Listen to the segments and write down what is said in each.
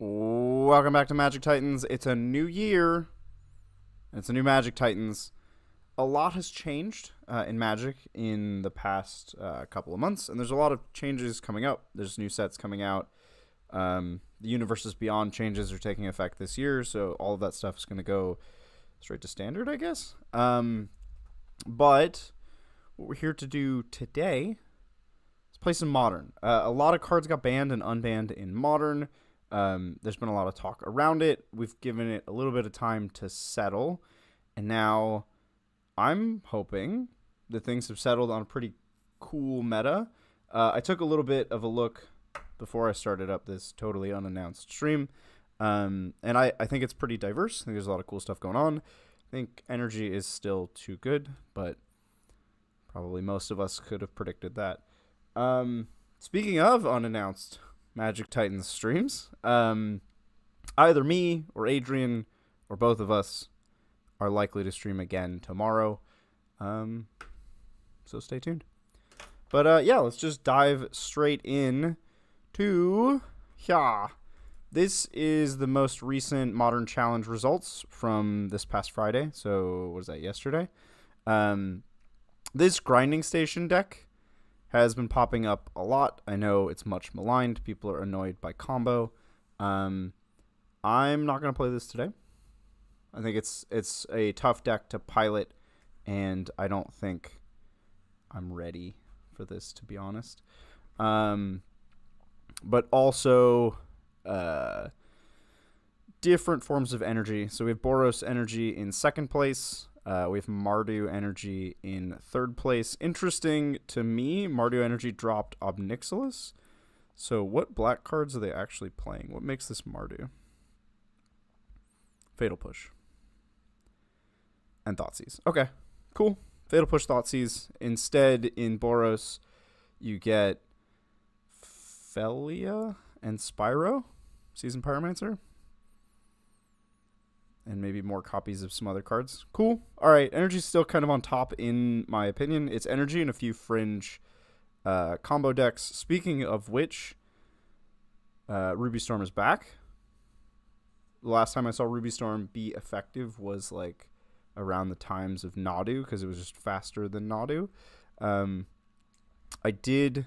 Welcome back to Magic Titans. It's a new year. It's a new Magic Titans. A lot has changed in Magic in the past couple of months, and there's a lot of changes coming up. There's new sets coming out. The Universes Beyond changes are taking effect this year, so all of that stuff is going to go straight to Standard, I guess. But what we're here to do today is play some Modern. A lot of cards got banned and unbanned in Modern. There's been a lot of talk around it. We've given it a little bit of time to settle, and now I'm hoping that things have settled on a pretty cool meta. I took a little bit of a look before I started up this totally unannounced stream, and I think it's pretty diverse. I think there's a lot of cool stuff going on. I think energy is still too good, but probably most of us could have predicted that. Speaking of unannounced Magic Titans streams, either me or Adrian or both of us are likely to stream again tomorrow, so stay tuned. But yeah, let's just dive straight in to this is the most recent Modern Challenge results from this past Friday. So what was that, yesterday? This Grinding Station deck has been popping up a lot. I know it's much maligned. People are annoyed by combo. I'm not going to play this today. I think it's a tough deck to pilot, and I don't think I'm ready for this, to be honest. But also different forms of energy. So we have Boros energy in second place. We have Mardu energy in third place. Interesting to me, Mardu energy dropped Obnixilis. So what black cards are they actually playing? What makes this Mardu? Fatal Push. And Thoughtseize. Okay, cool. Fatal Push, Thoughtseize. Instead, in Boros, you get Felia and Spyro, Seasoned Pyromancer. And maybe more copies of some other cards. Cool. All right, energy's still kind of on top in my opinion. It's energy and a few fringe combo decks. Speaking of which, Ruby Storm is back. The last time I saw Ruby Storm be effective was like around the times of Nadu, because it was just faster than Nadu. I did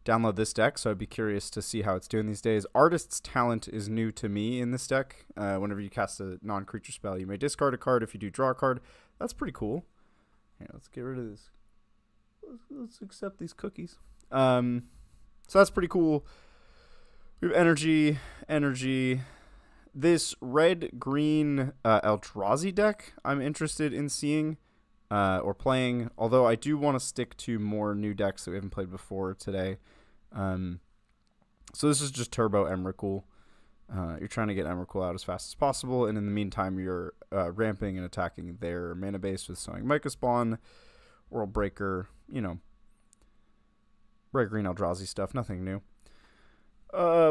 download this deck, so I'd be curious to see how it's doing these days. Artist's Talent is new to me in this deck. Whenever you cast a non-creature spell, you may discard a card. If you do, draw a card. That's pretty cool. Here, let's get rid of this. Let's accept these cookies. So that's pretty cool. We have energy. This red-green Eldrazi deck I'm interested in seeing or playing, although I do want to stick to more new decks that we haven't played before today. So this is just Turbo Emrakul. You're trying to get Emrakul out as fast as possible, and in the meantime, you're ramping and attacking their mana base with Sowing Mycospawn, Spawn, World Breaker, red green Eldrazi stuff, nothing new.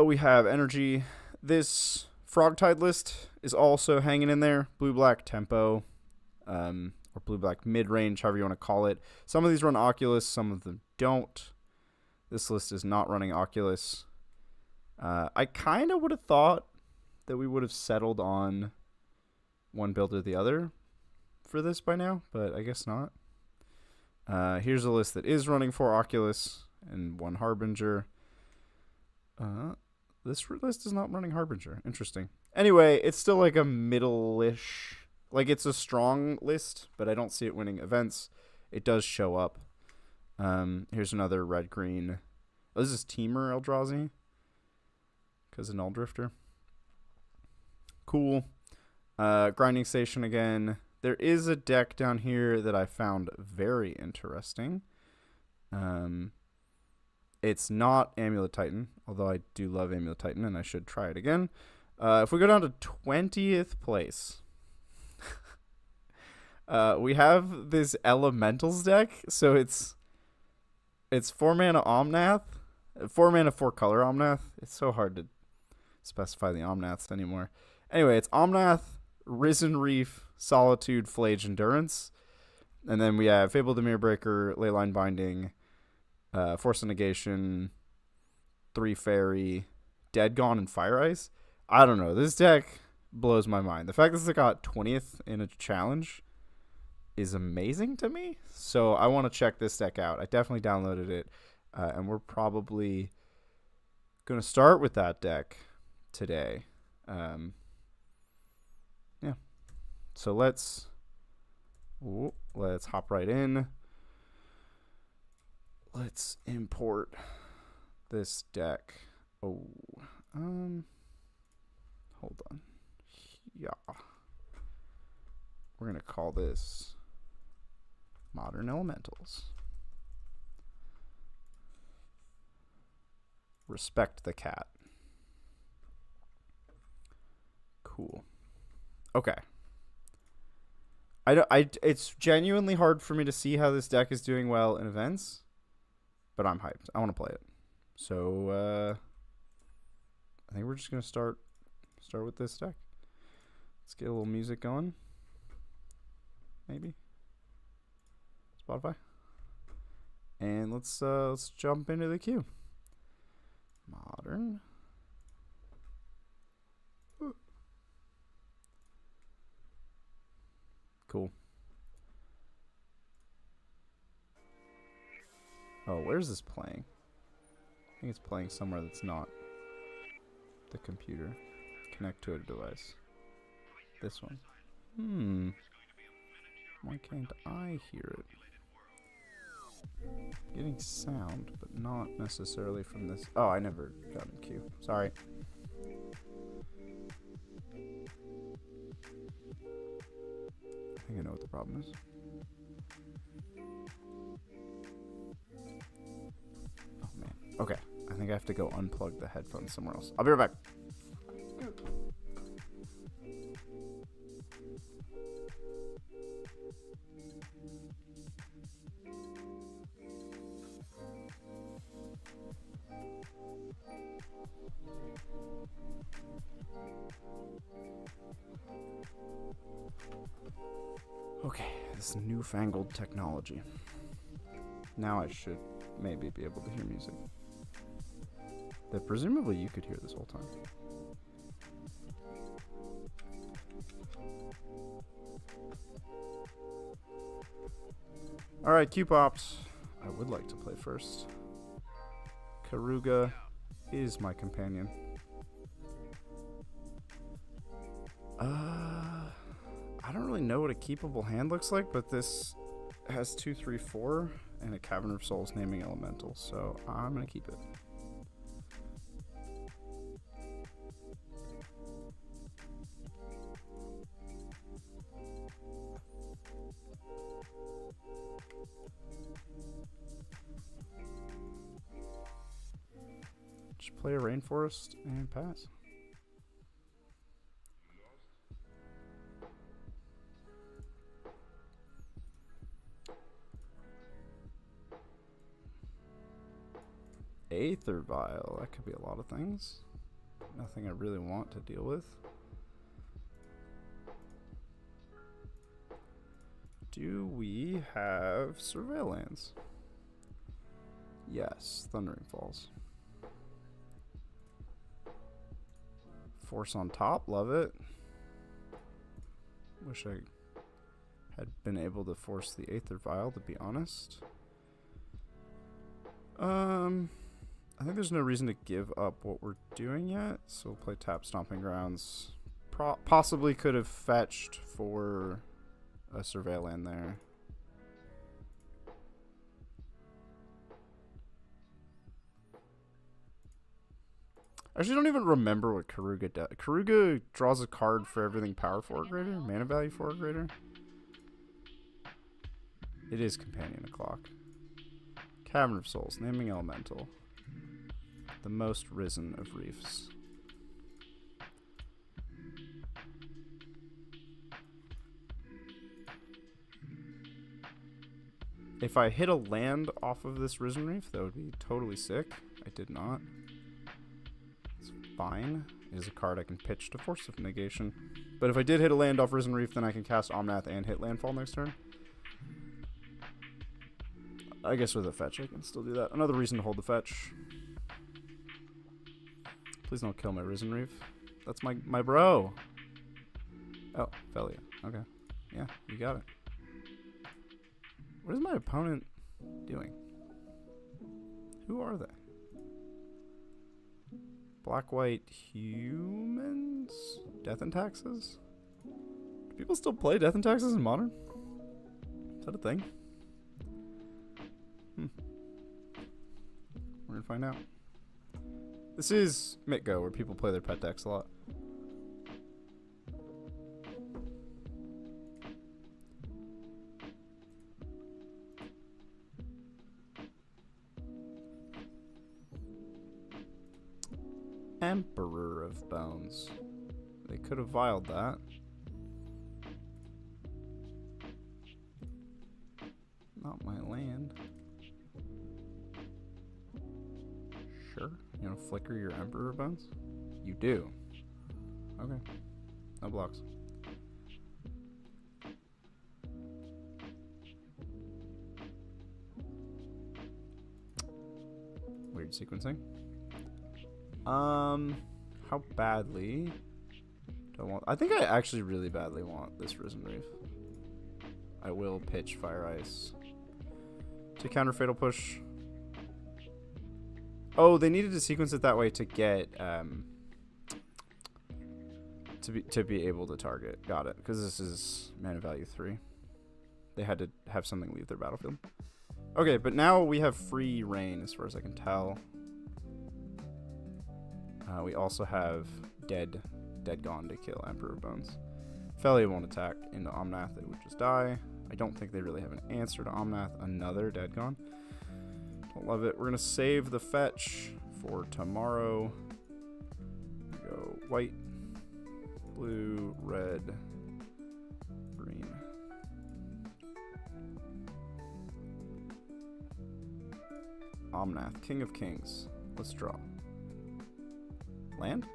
We have energy. This Frogtide list is also hanging in there. Blue-black tempo, or blue-black mid-range, however you want to call it. Some of these run Oculus, some of them don't. This list is not running Oculus. I kind of would have thought that we would have settled on one build or the other for this by now, but I guess not. Here's a list that is running 4 Oculus and 1 Harbinger. This list is not running Harbinger. Interesting. Anyway, it's still like a middle-ish. Like, it's a strong list, but I don't see it winning events. It does show up. Here's another red-green. Oh, this is Teamer Eldrazi. Because of Null Drifter. Cool. Grinding Station again. There is a deck down here that I found very interesting. It's not Amulet Titan, although I do love Amulet Titan, and I should try it again. If we go down to 20th place, we have this Elementals deck. So it's 4 mana Omnath, 4 mana 4 color Omnath. It's so hard to specify the Omnaths anymore. Anyway, it's Omnath, Risen Reef, Solitude, Flage, Endurance. And then we have Fabled Mirror Breaker, Leyline Binding, Force of Negation, 3 Fairy, Dead Gone, and Fire Ice. I don't know. This deck blows my mind. The fact that it got 20th in a challenge is amazing to me. So I want to check this deck out. I definitely downloaded it. And we're probably going to start with that deck today. Yeah. So let's hop right in. Let's import this deck. Oh, hold on. Yeah. We're going to call this Modern Elementals. Respect the cat. Cool. Okay. It's genuinely hard for me to see how this deck is doing well in events, but I'm hyped. I want to play it. So I think we're just gonna start with this deck. Let's get a little music going. Maybe Spotify, and let's jump into the queue. Modern. Cool. Oh, where's this playing? I think it's playing somewhere that's not the computer. Connect to a device. This one. Why can't I hear it? Getting sound, but not necessarily from this. Oh, I never got in queue. Sorry. I think I know what the problem is. Oh, man. Okay. I think I have to go unplug the headphones somewhere else. I'll be right back. Okay, this newfangled technology. Now I should maybe be able to hear music. That presumably you could hear this whole time. Alright, Q-Pops. I would like to play first. Karuga is my companion. I don't really know what a keepable hand looks like, but this has 2, 3, 4 and a Cavern of Souls naming elemental, so I'm gonna keep it. Just play a Rainforest and pass. Aether Vial, that could be a lot of things. Nothing I really want to deal with. Do we have Surveillance? Yes, Thundering Falls. Force on top, love it. Wish I had been able to force the Aether Vial, to be honest. I think there's no reason to give up what we're doing yet, so we'll play Tap Stomping Grounds. Possibly could have fetched for a Surveilland there. I actually don't even remember what Karuga does. Karuga draws a card for everything power 4 or greater, mana value 4 or greater. It is Companion O'Clock. Cavern of Souls, naming elemental. The most risen of reefs. If I hit a land off of this risen reef, that would be totally sick. I did not. It's fine. It is a card I can pitch to Force of Negation. But if I did hit a land off risen reef, then I can cast Omnath and hit landfall next turn. I guess with a fetch I can still do that. Another reason to hold the fetch. Please don't kill my Risen Reef. That's my bro. Oh, Felia. Okay. Yeah, you got it. What is my opponent doing? Who are they? Black, white, humans? Death and Taxes? Do people still play Death and Taxes in Modern? Is that a thing? We're gonna find out. This is MTGO, where people play their pet decks a lot. Emperor of Bones. They could have vialed that. Not my land. Sure. You want to flicker your Emperor of Bones? You do. Okay. No blocks. Weird sequencing. How badly do I want? I think I actually really badly want this Risen Reef. I will pitch Fire Ice to counter Fatal Push. Oh, they needed to sequence it that way to get to be able to target. Got it. Because this is mana value 3. They had to have something leave their battlefield. Okay, but now we have free reign as far as I can tell. We also have Dead Gone to kill Emperor Bones. Felia won't attack into Omnath, they would just die. I don't think they really have an answer to Omnath. Another Dead Gone. Don't love it. We're going to save the fetch for tomorrow. We go white, blue, red, green. Omnath, King of Kings. Let's draw. Land?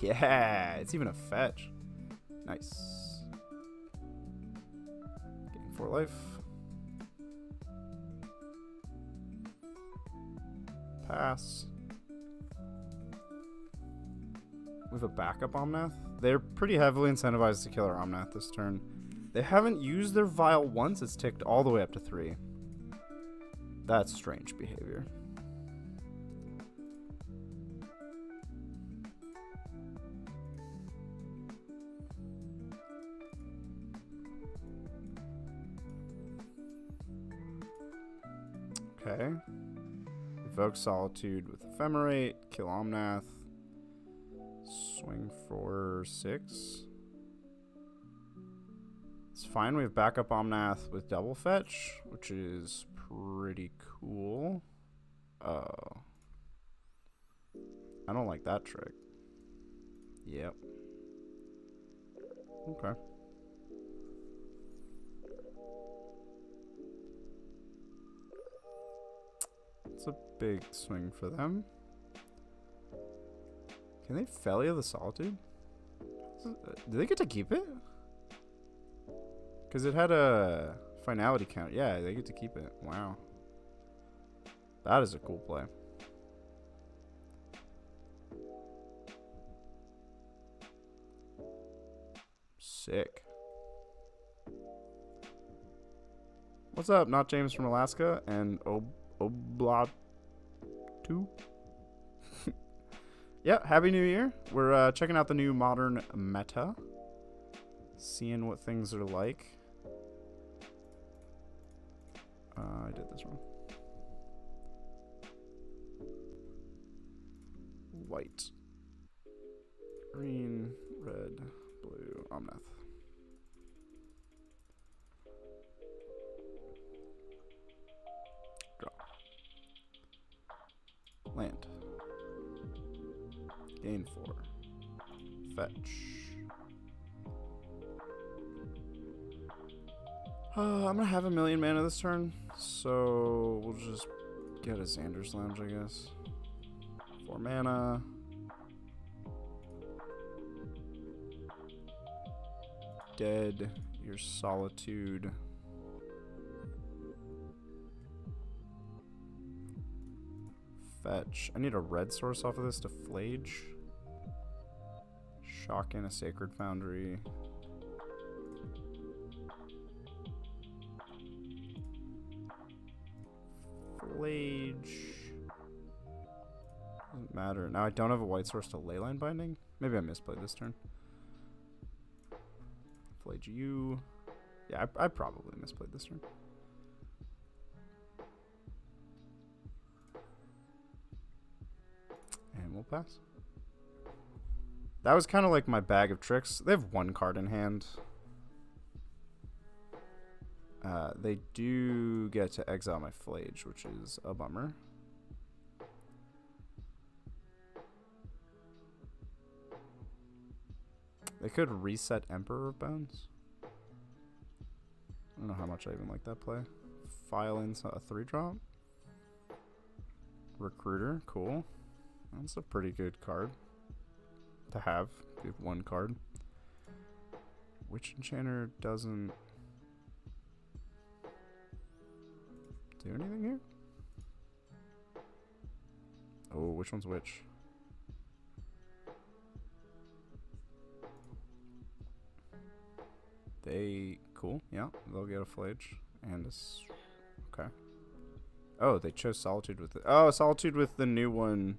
Yeah, it's even a fetch. Nice. Getting 4 life. Pass. We have a backup Omnath. They're pretty heavily incentivized to kill our Omnath this turn. They haven't used their vial once. It's ticked all the way up to 3. That's strange behavior. Okay. Evoke Solitude with Ephemerate. Kill Omnath. Swing for 6. It's fine. We have backup Omnath with double fetch, which is pretty cool. Oh. I don't like that trick. Yep. Okay. It's a big swing for them. Can they Felia the Solitude? Do they get to keep it? Because it had a finality count. Yeah, they get to keep it. Wow. That is a cool play. Sick. What's up? Not James from Alaska and Oblatu. Yeah, Happy New Year. We're checking out the new Modern meta. Seeing what things are like. I did this wrong. White. Green, red, blue, Omnath. Draw. Land. Gain 4. Fetch. I'm gonna have a million mana this turn, so we'll just get a Xander's Lounge, I guess. 4 mana. Dead your Solitude. Fetch. I need a red source off of this to Flage. Shock in a Sacred Foundry. Flage. Doesn't matter. Now I don't have a white source to Leyline Binding. Maybe I misplayed this turn. Flage you. Yeah, I probably misplayed this turn. And we'll pass. That was kind of like my bag of tricks. They have one card in hand. They do get to exile my Flage, which is a bummer. They could reset Emperor of Bones. I don't know how much I even like that play. File in a 3-drop. Recruiter, cool. That's a pretty good card to have. You have one card. Witch Enchanter doesn't do anything here? Oh, which one's which? They cool, yeah. They'll get a Flage and a okay. Oh, they chose Solitude with it. Oh, Solitude with the new one.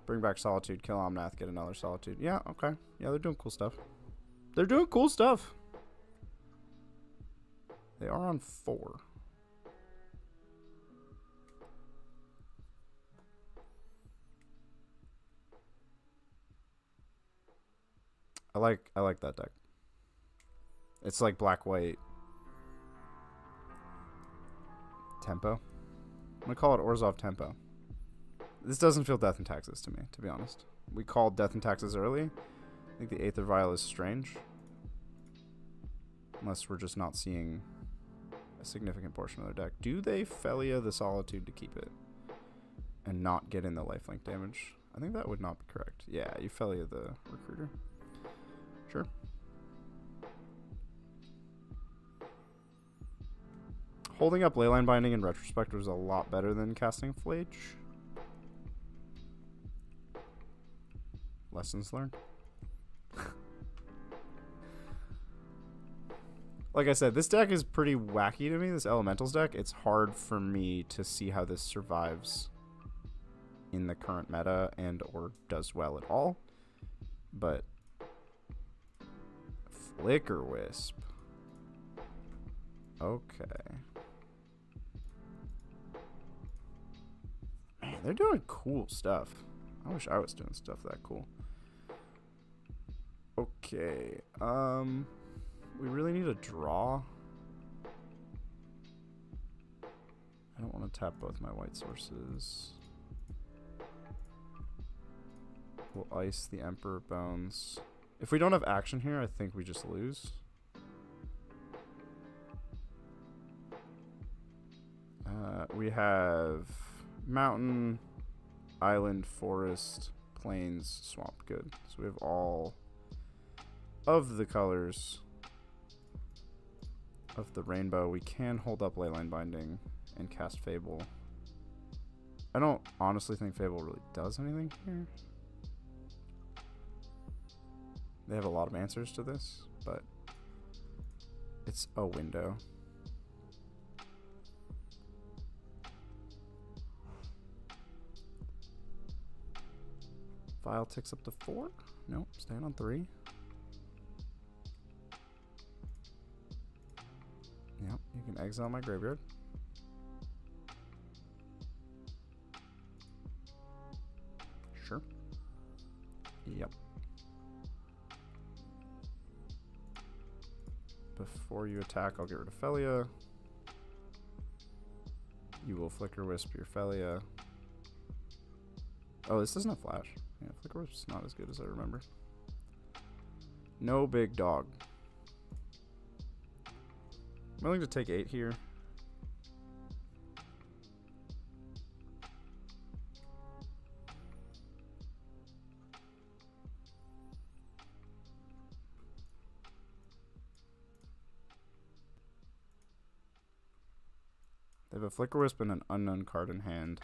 Bring back Solitude, kill Omnath, get another Solitude. Yeah, okay. Yeah, they're doing cool stuff. They're doing cool stuff. They are on 4. I like that deck. It's like black-white tempo. I'm gonna call it Orzhov tempo. This doesn't feel Death and Taxes to me, to be honest. We called Death and Taxes early. I think the Aether Vial is strange. Unless we're just not seeing a significant portion of their deck. Do they Felia the Solitude to keep it? And not get in the lifelink damage? I think that would not be correct. Yeah, you Felia the Recruiter. Sure. Holding up Leyline Binding in retrospect was a lot better than casting Flage. Lessons learned. Like I said, this deck is pretty wacky to me, this Elementals deck. It's hard for me to see how this survives in the current meta and or does well at all. But Flicker Wisp. Okay. Man, they're doing cool stuff. I wish I was doing stuff that cool. Okay. We really need a draw. I don't want to tap both my white sources. We'll ice the Emperor Bones. If we don't have action here, I think we just lose. We have mountain, island, forest, plains, swamp. Good. So we have all of the colors of the rainbow. We can hold up Leyline Binding and cast Fable. I don't honestly think Fable really does anything here. They have a lot of answers to this, but it's a window. File ticks up to 4. Nope, staying on 3. Yep, you can exile my graveyard. Sure. Yep. Before you attack, I'll get rid of Felia. You will Flicker Wisp your Felia. Oh, this doesn't have flash. Yeah, Flicker Wisp's not as good as I remember. No big dog. I'm willing to take 8 here. They have a Flicker Wisp and an unknown card in hand.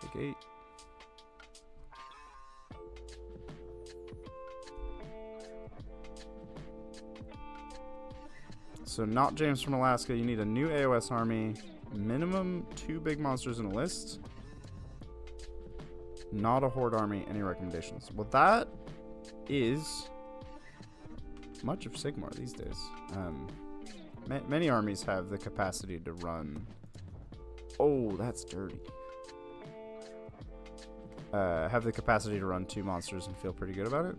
Take 8. So not James from Alaska. You need a new AOS army. Minimum 2 big monsters in a list. Not a horde army. Any recommendations? Well, that is much of Sigmar these days. Many armies have the capacity to run. Oh, that's dirty. Have the capacity to run 2 monsters and feel pretty good about it.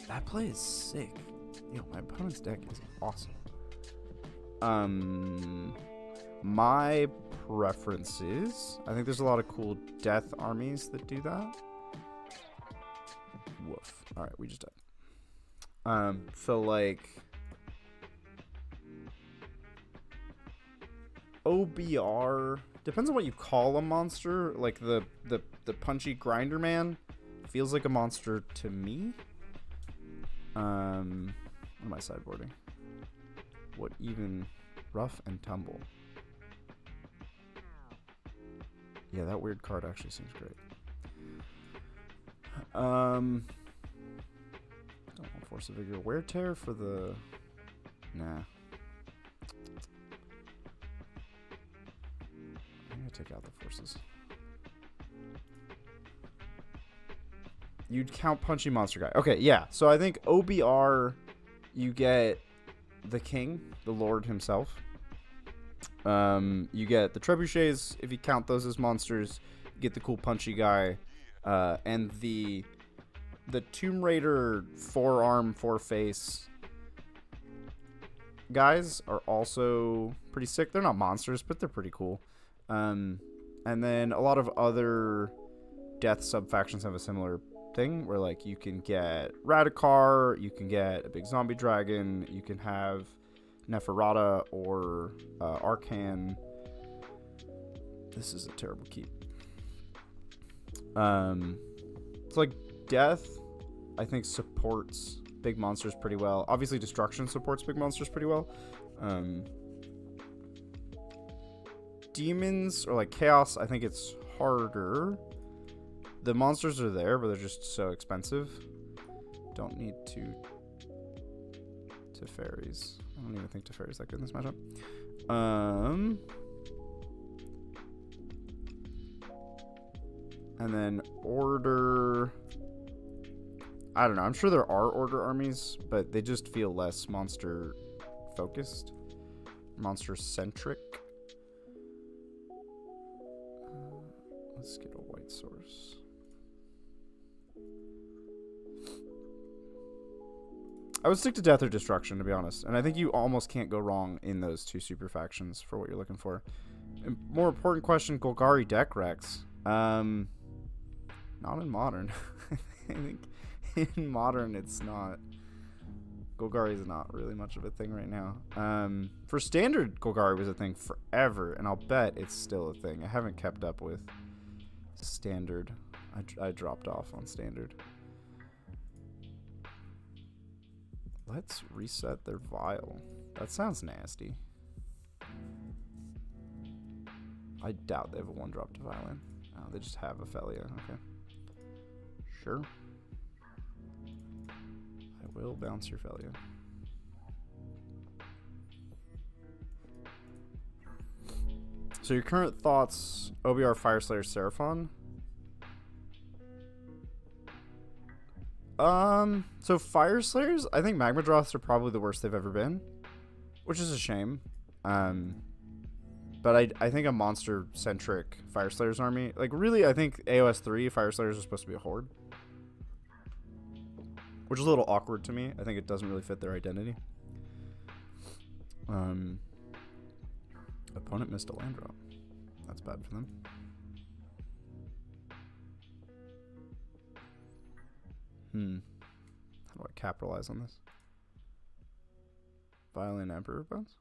That play is sick. Yo, my opponent's deck is awesome. My preferences. I think there's a lot of cool death armies that do that. Woof. All right, we just died. So like OBR depends on what you call a monster. Like the punchy grinder man feels like a monster to me. What am I sideboarding? What even? Rough and tumble. Yeah, that weird card actually seems great. Don't want Force of Vigor. Wear Tear for the... Nah. I'm gonna take out the forces. You'd count Punchy Monster Guy. Okay, yeah. So I think OBR, you get the king, the lord himself. You get the trebuchets, if you count those as monsters. You get the cool punchy guy. And the Tomb Raider 4-arm, 4-face guys are also pretty sick. They're not monsters, but they're pretty cool. And then a lot of other death sub-factions have a similar thing where like you can get Radikar, you can get a big zombie dragon, you can have Neferata or Arcan. This is a terrible keep. It's like death I think supports big monsters pretty well. Obviously destruction supports big monsters pretty well. Demons or like chaos, I think it's harder. The monsters are there, but they're just so expensive. Don't need Teferis. I don't even think Teferi's that good in this matchup. And then order. I don't know. I'm sure there are order armies, but they just feel less monster focused, monster centric. Let's get a white source. I would stick to death or destruction, to be honest. And I think you almost can't go wrong in those 2 super factions for what you're looking for. And more important question, Golgari deck Rex. Not in modern. I think in modern it's not. Golgari is not really much of a thing right now. For standard, Golgari was a thing forever, and I'll bet it's still a thing. I haven't kept up with standard. I dropped off on standard. Let's reset their vial. That sounds nasty. I doubt they have a 1-drop to violin. Oh, they just have Ophelia. Okay. Sure. I will bounce your Ophelia. So your current thoughts, OBR, Fireslayer, Seraphon? So Fireslayers, I think Magma Droths are probably the worst they've ever been, which is a shame. But I think a monster-centric Fireslayers army, like really, I think AOS 3 Fireslayers are supposed to be a horde, which is a little awkward to me. I think it doesn't really fit their identity. Opponent missed a land drop. That's bad for them. How do I capitalize on this? Violin Emperor bones?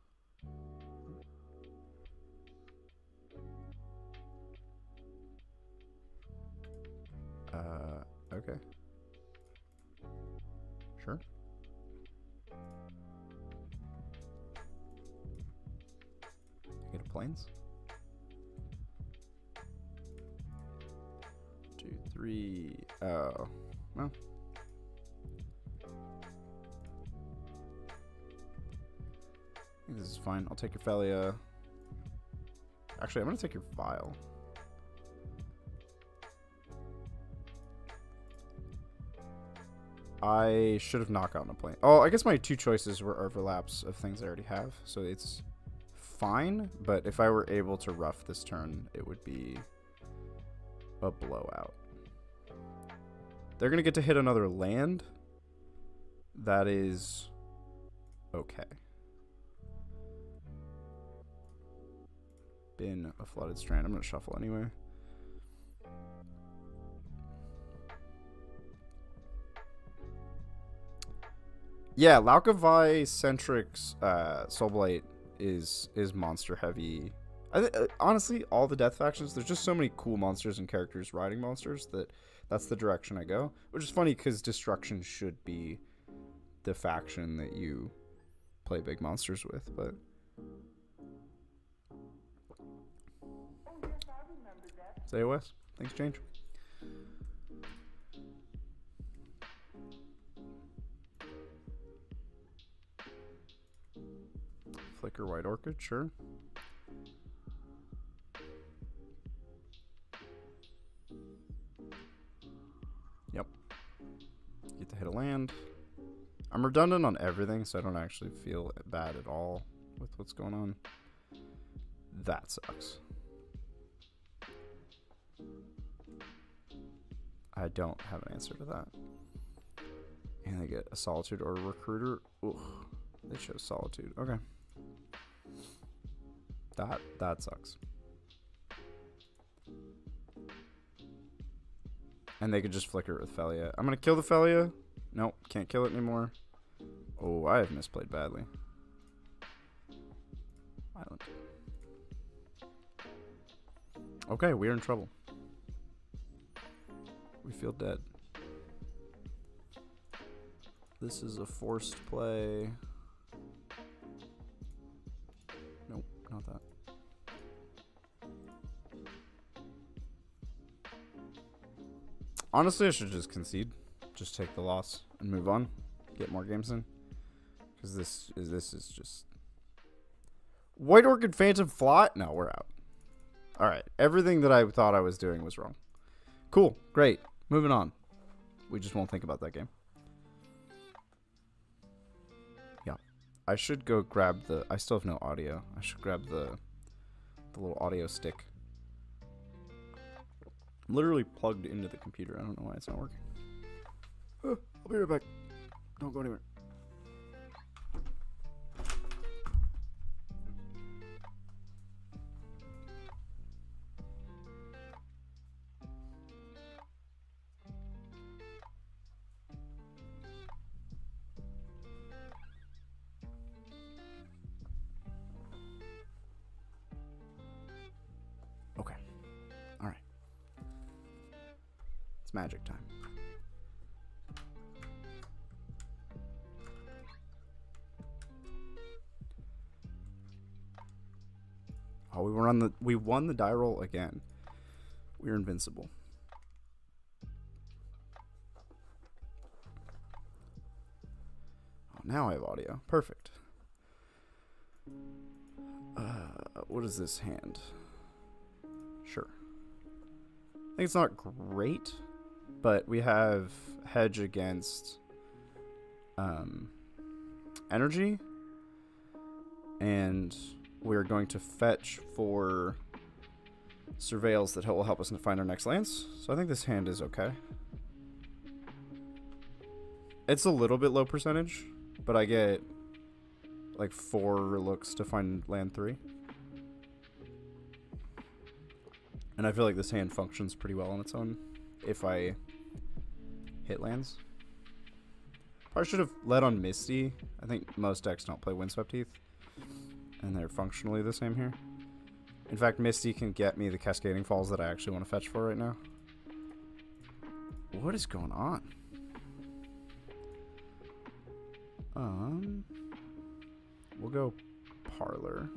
Okay. Sure. Get a planes. 3. Oh. Well. I think this is fine. I'll take your Felia. Actually, I'm going to take your Vial. I should have knocked out a plane. Oh, I guess my 2 choices were overlaps of things I already have. So it's fine. But if I were able to rough this turn, it would be a blowout. They're going to get to hit another land. That is okay. Been a Flooded Strand. I'm going to shuffle anyway. Yeah, Laukavai Centric's Soulblight is monster heavy. Honestly, all the death factions, there's just so many cool monsters and characters riding monsters that's the direction I go. Which is funny because Destruction should be the faction that you play big monsters with, but say OS. Thanks, Change. Flicker White Orchid, sure. Yep. Get to hit a land. I'm redundant on everything, so I don't actually feel bad at all with what's going on. That sucks. I don't have an answer to that. And they get a Solitude or a Recruiter. Ugh. They chose Solitude. Okay. That sucks. And they could just flicker it with Felia. I'm going to kill the Felia. Nope, can't kill it anymore. Oh, I have misplayed badly. Island. Okay, we're in trouble. We feel dead. This is a forced play. Nope, not that. Honestly, I should just concede. Just take the loss and move on. Get more games in. Because this is just... White Orchid Phantom Fly? No, we're out. Alright, everything that I thought I was doing was wrong. Cool, great. Moving on. We just won't think about that game. Yeah. I should go grab the... I still have no audio. I should grab the little audio stick. I'm literally plugged into the computer. I don't know why it's not working. I'll be right back. Don't go anywhere. Okay. All right. It's magic time. Oh, we won the die roll again. We're invincible. Oh, now I have audio. Perfect. What is this hand? Sure. I think it's not great, but we have hedge against energy, and we're going to fetch for surveils that will help us find our next lands. So I think this hand is okay. It's a little bit low percentage, but I get like 4 looks to find land 3. And I feel like this hand functions pretty well on its own if I hit lands. Probably should have led on Misty. I think most decks don't play Windswept Heath, and they're functionally the same here. In fact, Misty can get me the Cascading Falls that I actually want to fetch for right now. What is going on? We'll go Parlor.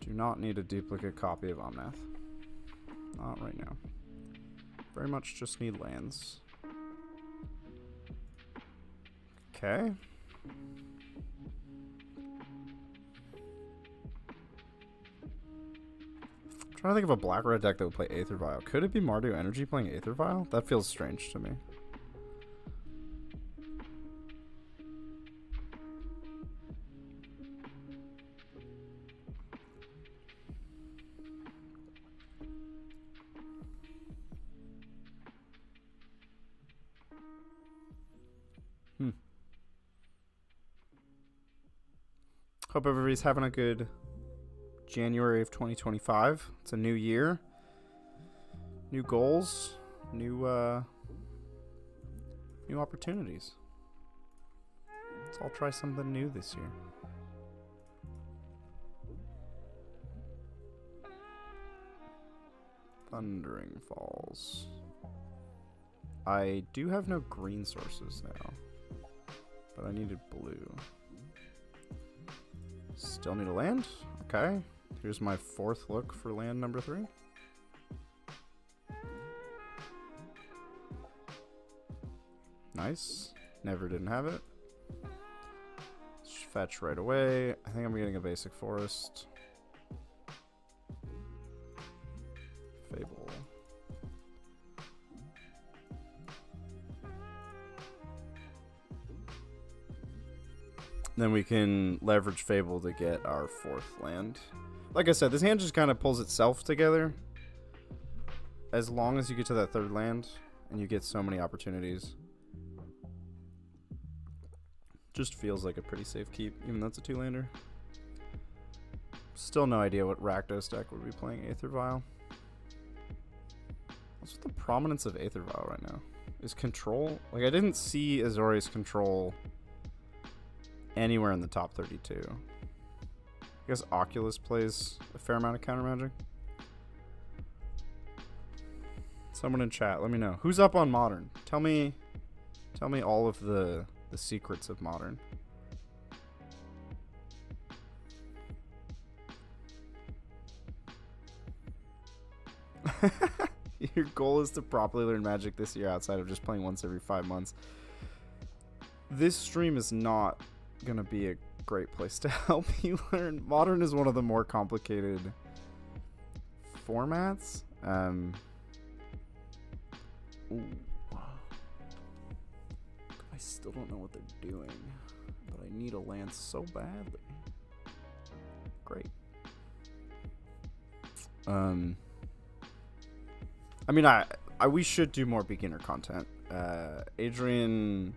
Do not need a duplicate copy of Omnath. Not right now. Very much just need lands. Okay. Trying to think of a black-red deck that would play Aether Vial. Could it be Mardu Energy playing Aether Vial? That feels strange to me. Hope everybody's having a good January of 2025. It's a new year. New goals. New opportunities. Let's all try something new this year. Thundering Falls. I do have no green sources now, but I needed blue. Still need a land? Okay. Here's my fourth look for land number 3. Nice. Never didn't have it. Fetch right away. I think I'm getting a basic forest. Fable. Then we can leverage Fable to get our 4th land. Like I said, this hand just kind of pulls itself together. As long as you get to that 3rd land, and you get so many opportunities. Just feels like a pretty safe keep, even though it's a 2-lander. Still no idea what Rakdos deck would be playing Aether Vial. What's the prominence of Aether Vial right now? Is control... Like, I didn't see Azorius control anywhere in the top 32. I guess Oculus plays a fair amount of counter magic. Someone in chat, let me know. Who's up on Modern? Tell me all of the secrets of Modern. Your goal is to properly learn Magic this year outside of just playing once every 5 months. This stream is not gonna be a great place to help you learn. Modern is one of the more complicated formats. Ooh. I still don't know what they're doing, but I need a land so badly. Great. I mean, we should do more beginner content. Adrian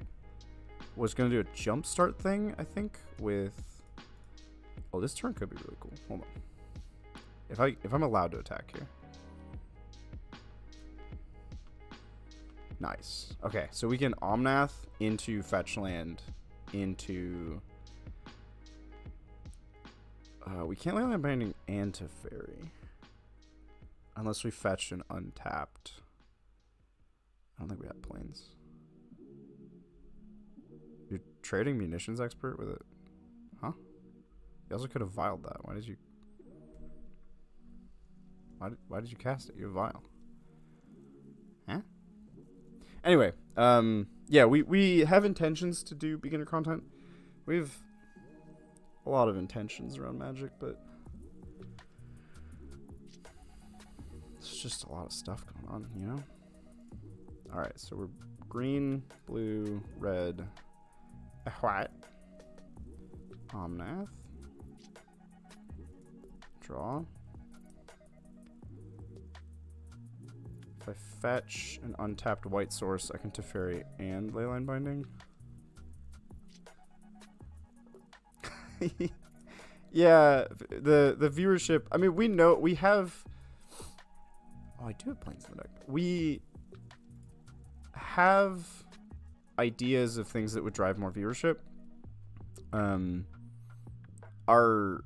was gonna do a jumpstart thing, I think, with... Oh, this turn could be really cool. Hold on. If I'm allowed to attack here. Nice. Okay, so we can Omnath into fetch land into... we can't land Unbinding and to Fairy. Unless we fetched an untapped. I don't think we have planes. You're trading Munitions Expert with it? Huh? You also could have vialed that. Why did you... Why did you cast it? You have vial. Huh? Anyway, yeah, we have intentions to do beginner content. We have a lot of intentions around Magic, but it's just a lot of stuff going on, you know? Alright, so we're green, blue, red, white, Omnath, draw. If I fetch an untapped white source, I can Teferi and Leyline Binding. Yeah, the viewership. I mean, we have. Oh, I do have planes in the deck. We have ideas of things that would drive more viewership. Our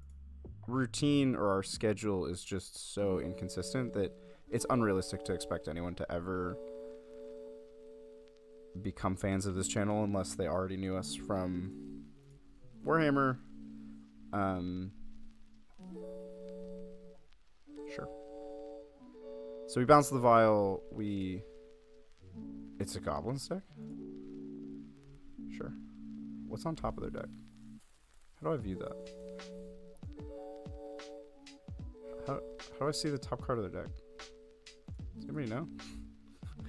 routine or our schedule is just so inconsistent that it's unrealistic to expect anyone to ever become fans of this channel unless they already knew us from Warhammer. Sure. So we bounce the vial. It's a goblins deck? Sure. What's on top of their deck? How do I view that? How do I see the top card of their deck? Does anybody know? I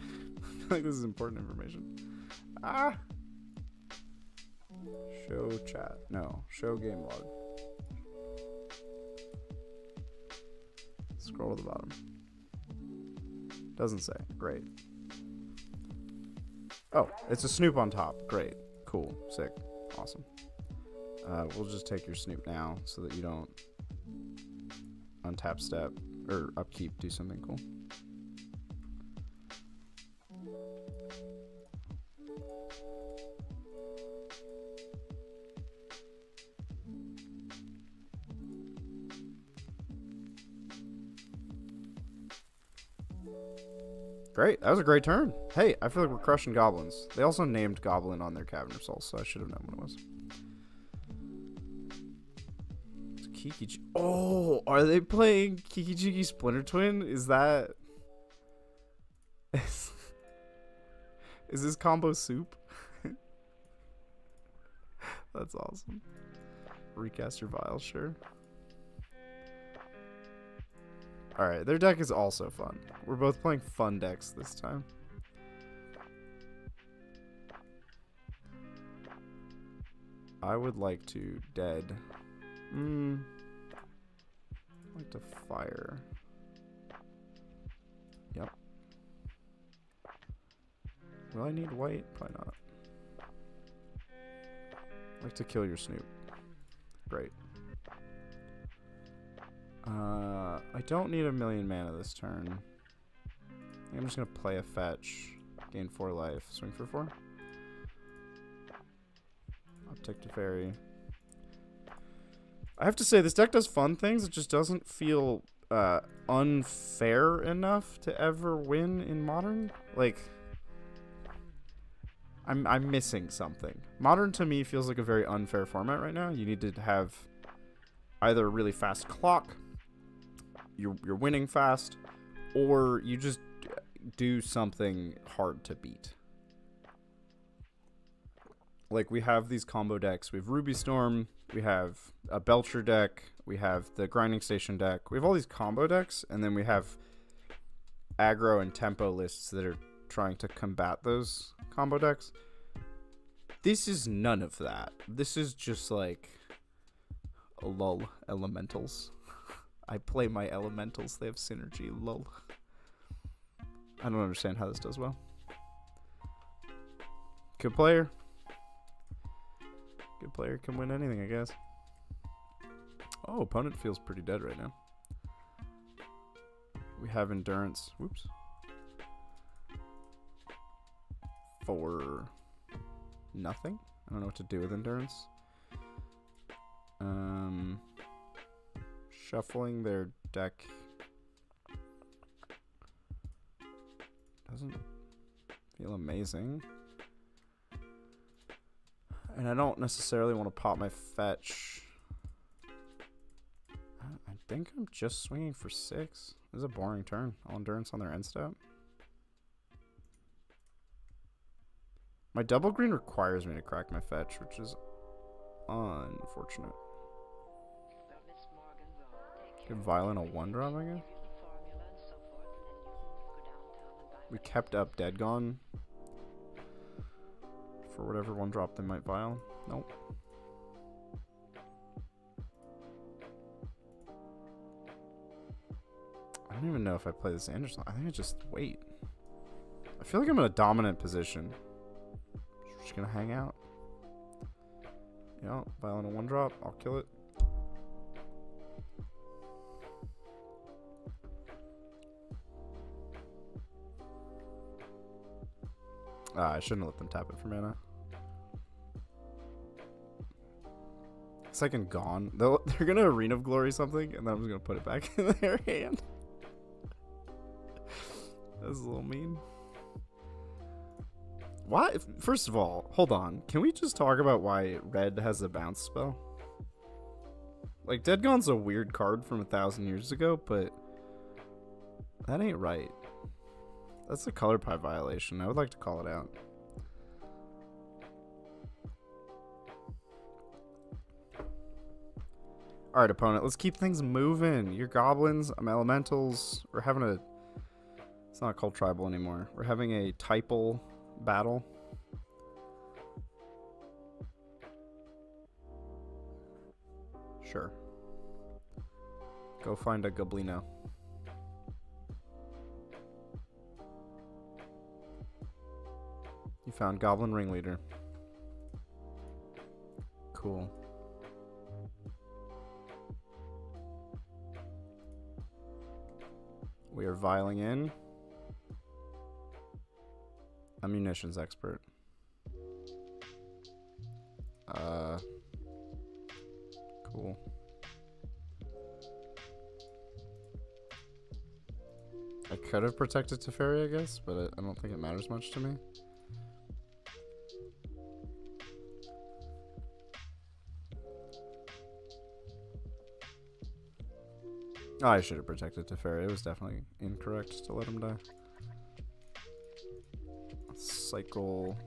feel like this is important information. Ah! Show chat. No. Show game log. Scroll to the bottom. Doesn't say. Great. Oh, it's a Snoop on top. Great. Cool. Sick. Awesome. We'll just take your Snoop now so that you don't untap step or upkeep, do something cool. Great. That was a great turn. Hey, I feel like we're crushing goblins. They also named Goblin on their Cavern of Souls, so I should have known what it was. It's Kiki. Oh, are they playing Kiki Jiki Splinter Twin? Is that... Is this combo soup? That's awesome. Recast your vial, sure. Alright, their deck is also fun. We're both playing fun decks this time. I would like to dead. I'd like to fire. Yep. Will I need white? Probably not. I'd like to kill your Snoop. Great. I don't need a million mana this turn. I'm just gonna play a fetch, gain 4 life, swing for 4. Uptick to fairy. I have to say, this deck does fun things. It just doesn't feel unfair enough to ever win in Modern. Like, I'm missing something. Modern to me feels like a very unfair format right now. You need to have either a really fast clock, you're winning fast, or you just do something hard to beat. Like, we have these combo decks. We have Ruby Storm, we have a Belcher deck, we have the Grinding Station deck. We have all these combo decks, and then we have aggro and tempo lists that are trying to combat those combo decks. This is none of that. This is just like lol elementals. I play my elementals. They have synergy. Lol. I don't understand how this does well. Good player. Good player can win anything, I guess. Oh, opponent feels pretty dead right now. We have endurance. Whoops. For nothing. I don't know what to do with endurance. Shuffling their deck doesn't feel amazing. And I don't necessarily want to pop my fetch. I think I'm just swinging for 6. This is a boring turn. All endurance on their end step. My double green requires me to crack my fetch, which is unfortunate. Give Violent a 1-drop, I guess. We kept up Dead Gone for whatever 1-drop they might vial. Nope. I don't even know if I play this Anderson. I think I just wait. I feel like I'm in a dominant position. Just gonna hang out. Yeah, Violent a 1-drop. I'll kill it. I shouldn't have let them tap it for mana. It's like in Gone. They're gonna Arena of Glory something, and then I'm just gonna put it back in their hand. That's a little mean. Why? First of all, hold on. Can we just talk about why red has a bounce spell? Like, Dead Gone's a weird card from 1,000 years ago, but That ain't right. That's a color pie violation. I would like to call it out. Alright, opponent, let's keep things moving. You're goblins, I'm elementals. We're having a... It's not called tribal anymore. We're having a typal battle. Sure. Go find a goblino. You found Goblin Ringleader. Cool. We are vialing in a munitions expert. Cool. I could have protected Teferi, I guess, but I don't think it matters much to me. Oh, I should have protected Teferi. It was definitely incorrect to let him die. Cycle.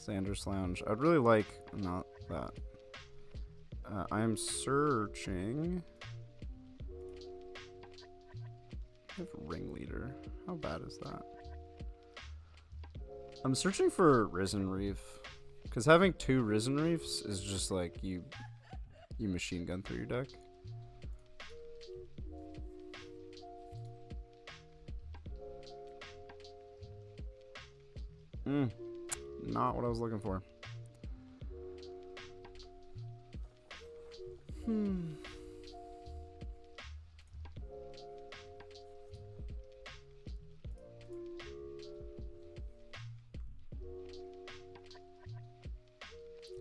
Xander's Lounge. I'd really like... Not that. I am searching... I have Ringleader. How bad is that? I'm searching for Risen Reef. Because having 2 Risen Reefs is just like you machine gun through your deck. Not what I was looking for.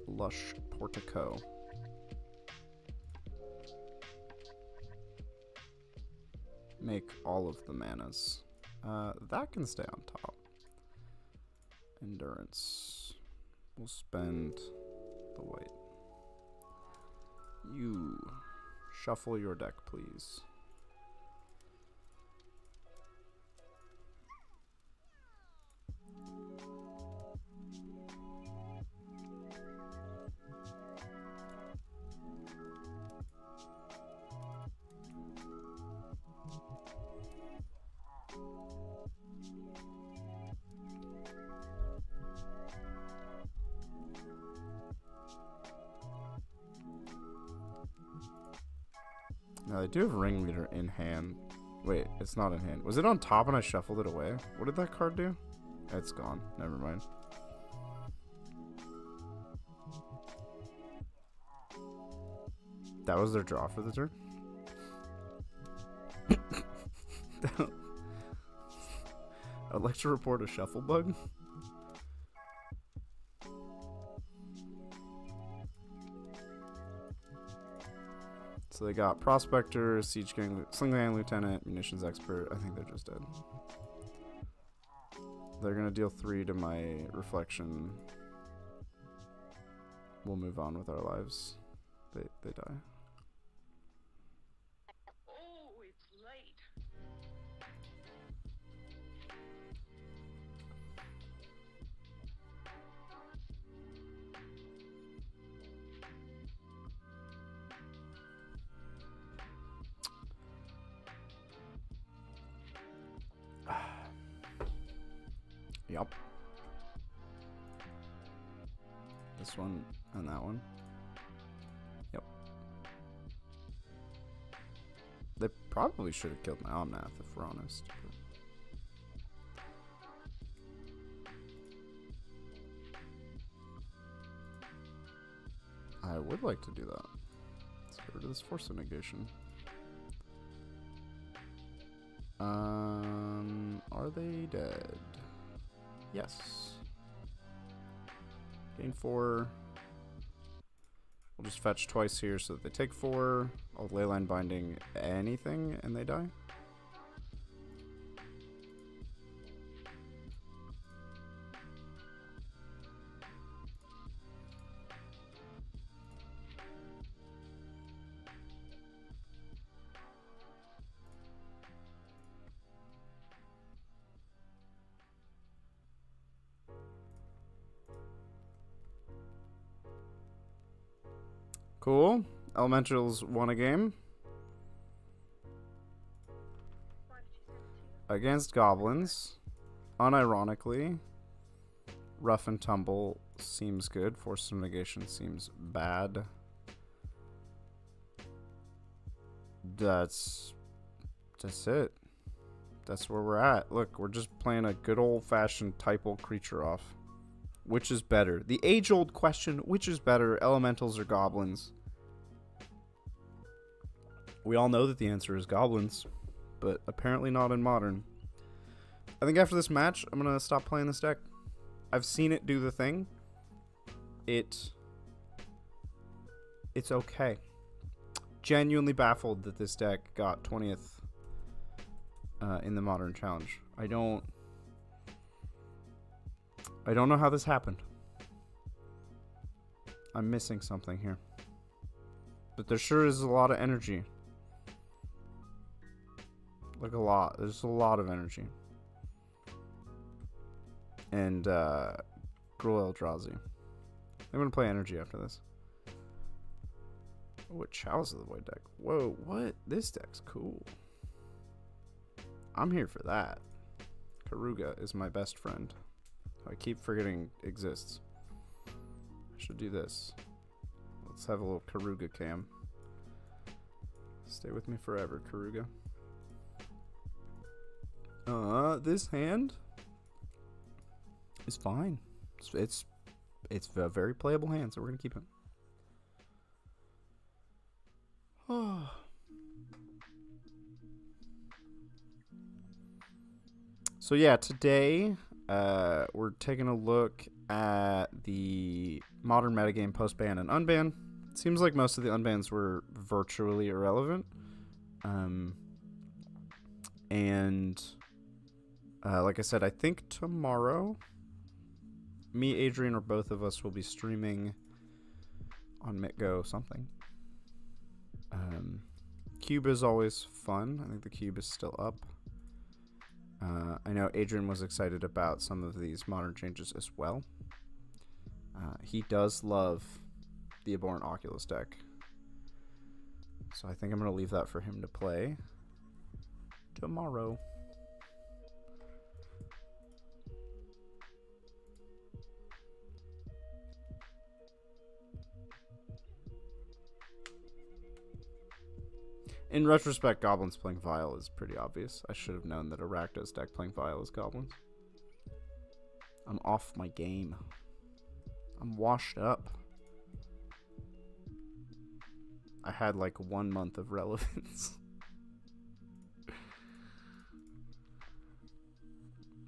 Lush Portico. Make all of the manas. That can stay on top. Endurance. We'll spend the white. You shuffle your deck, please. Now, I do have Ringleader in hand. Wait, it's not in hand. Was it on top and I shuffled it away? What did that card do? It's gone. Never mind. That was their draw for the turn? I'd like to report a shuffle bug. So they got Prospector, Siege Gang, Slingland Lieutenant, Munitions Expert. I think they're just dead. They're going to deal 3 to my Reflection. We'll move on with our lives. They die. Oh, it's late. Yup. This one and that one. Yep. They probably should have killed my Omnath, if we're honest. I would like to do that. Let's get rid of this Force of Negation. Are they dead? Yes. Gain 4. We'll just fetch twice here so that they take 4. I'll Leyline Binding anything and they die. Cool. Elementals won a game. Against goblins. Unironically. Rough and tumble seems good. Force of negation seems bad. That's it. That's where we're at. Look, we're just playing a good old-fashioned typal creature off. Which is better? The age-old question, which is better, elementals or goblins? We all know that the answer is goblins, but apparently not in modern. I think after this match, I'm going to stop playing this deck. I've seen it do the thing. It's okay. Genuinely baffled that this deck got 20th in the Modern Challenge. I don't know how this happened. I'm missing something here. But there sure is a lot of energy. Like a lot. There's a lot of energy. And Gruel Eldrazi. I'm gonna play energy after this. Oh, a Chalice of the Void deck. Whoa, what? This deck's cool. I'm here for that. Karuga is my best friend. I keep forgetting exists. I should do this. Let's have a little Karuga cam. Stay with me forever, Karuga. This hand is fine. It's a very playable hand, so we're gonna keep it. So yeah, today we're taking a look at the modern metagame post-ban and unban. It seems like most of the unbans were virtually irrelevant. Like I said, I think tomorrow, me, Adrian, or both of us will be streaming on MTGO something. Cube is always fun. I think the cube is still up. I know Adrian was excited about some of these modern changes as well. He does love the Abhorrent Oculus deck. So I think I'm going to leave that for him to play tomorrow. In retrospect, Goblins playing Vile is pretty obvious. I should have known that a Rakdos deck playing Vile is Goblins. I'm off my game. I'm washed up. I had like 1 month of relevance.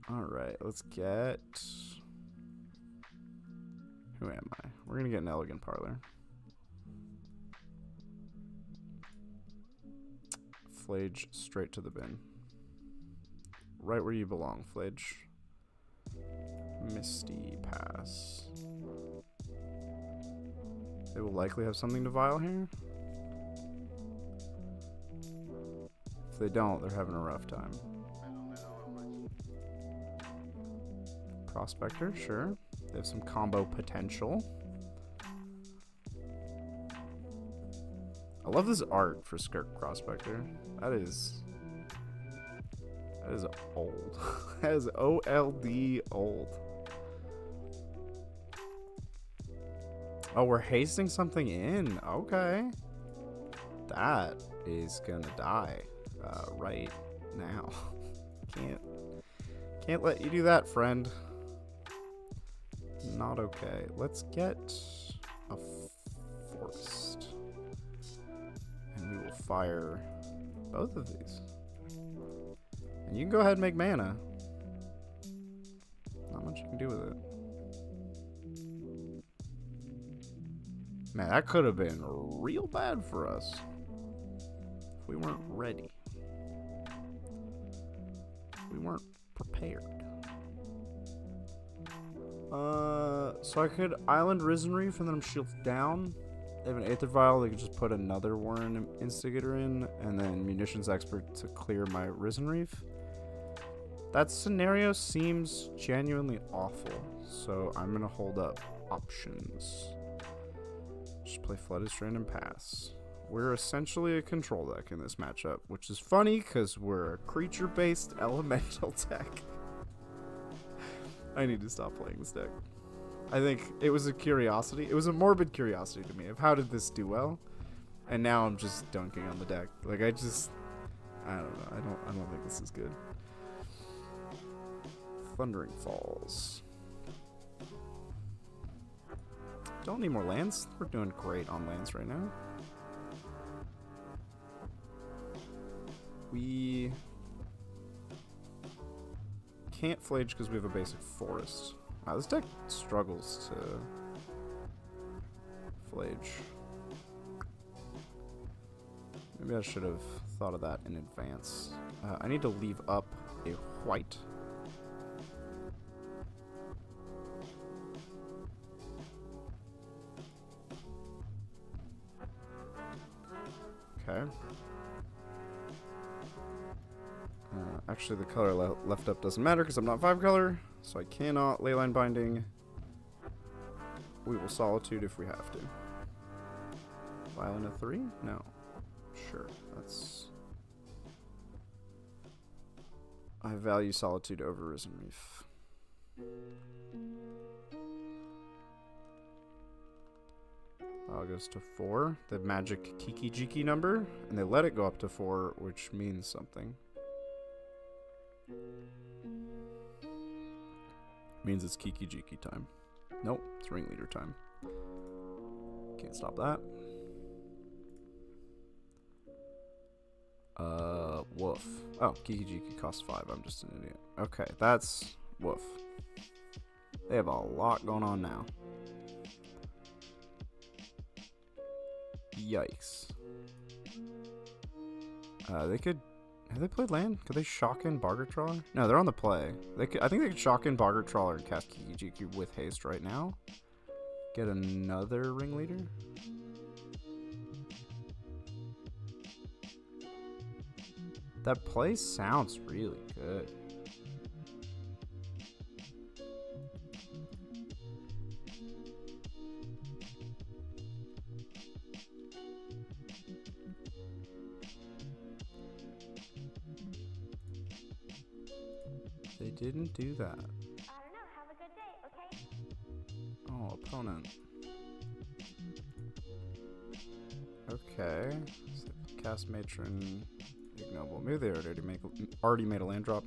Alright, let's get... Who am I? We're gonna get an Elegant Parlor. Flage straight to the bin. Right where you belong, Flage. Misty Pass. They will likely have something to Vile here. If they don't, they're having a rough time. Prospector, sure. They have some combo potential. I love this art for Skirk Prospector. That is old. That is OLD old. Oh, we're hasting something in. Okay. That is gonna die right now. Can't let you do that, friend. Not okay. Let's get a forest. And we will fire both of these. And you can go ahead and make mana. Not much you can do with it. Man, that could have been real bad for us if we weren't ready. We weren't prepared. So I could Island Risen Reef and then I'm shielded down. They have an Aether Vial, they could just put another Warren Instigator in, and then Munitions Expert to clear my Risen Reef. That scenario seems genuinely awful, so I'm gonna hold up options. Just play Flooded Strand and pass. We're essentially a control deck in this matchup, which is funny because we're a creature-based elemental deck. I need to stop playing this deck. I think it was a curiosity. It was a morbid curiosity to me of how did this do well, and now I'm just dunking on the deck. Like I don't know. I don't think this is good. Thundering Falls. Don't need more lands. We're doing great on lands right now. We can't flage because we have a basic forest. Wow, this deck struggles to flage. Maybe I should have thought of that in advance. I need to leave up a white. Okay. Actually, the color left up doesn't matter because I'm not 5 color, so I cannot Leyline Binding. We will Solitude if we have to. Violent a 3? No. Sure, that's... I value Solitude over Risen Reef. Goes to 4. The magic Kiki Jiki number, and they let it go up to 4, which means something. Means it's Kiki Jiki time. Nope, it's Ringleader time. Can't stop that. Woof. Oh, Kiki Jiki costs 5. I'm just an idiot. Okay, that's woof. They have a lot going on now. Yikes. They could... Have they played land? Could they shock in Barger Trawler? No, they're on the play. They could, I think they could shock in Barger Trawler and cast Kiki Jiki with haste right now. Get another Ringleader. That play sounds really good. They didn't do that. I don't know. Have a good day, okay? Oh, opponent. Okay. So cast Matron, Ignoble. Maybe they already made a land drop.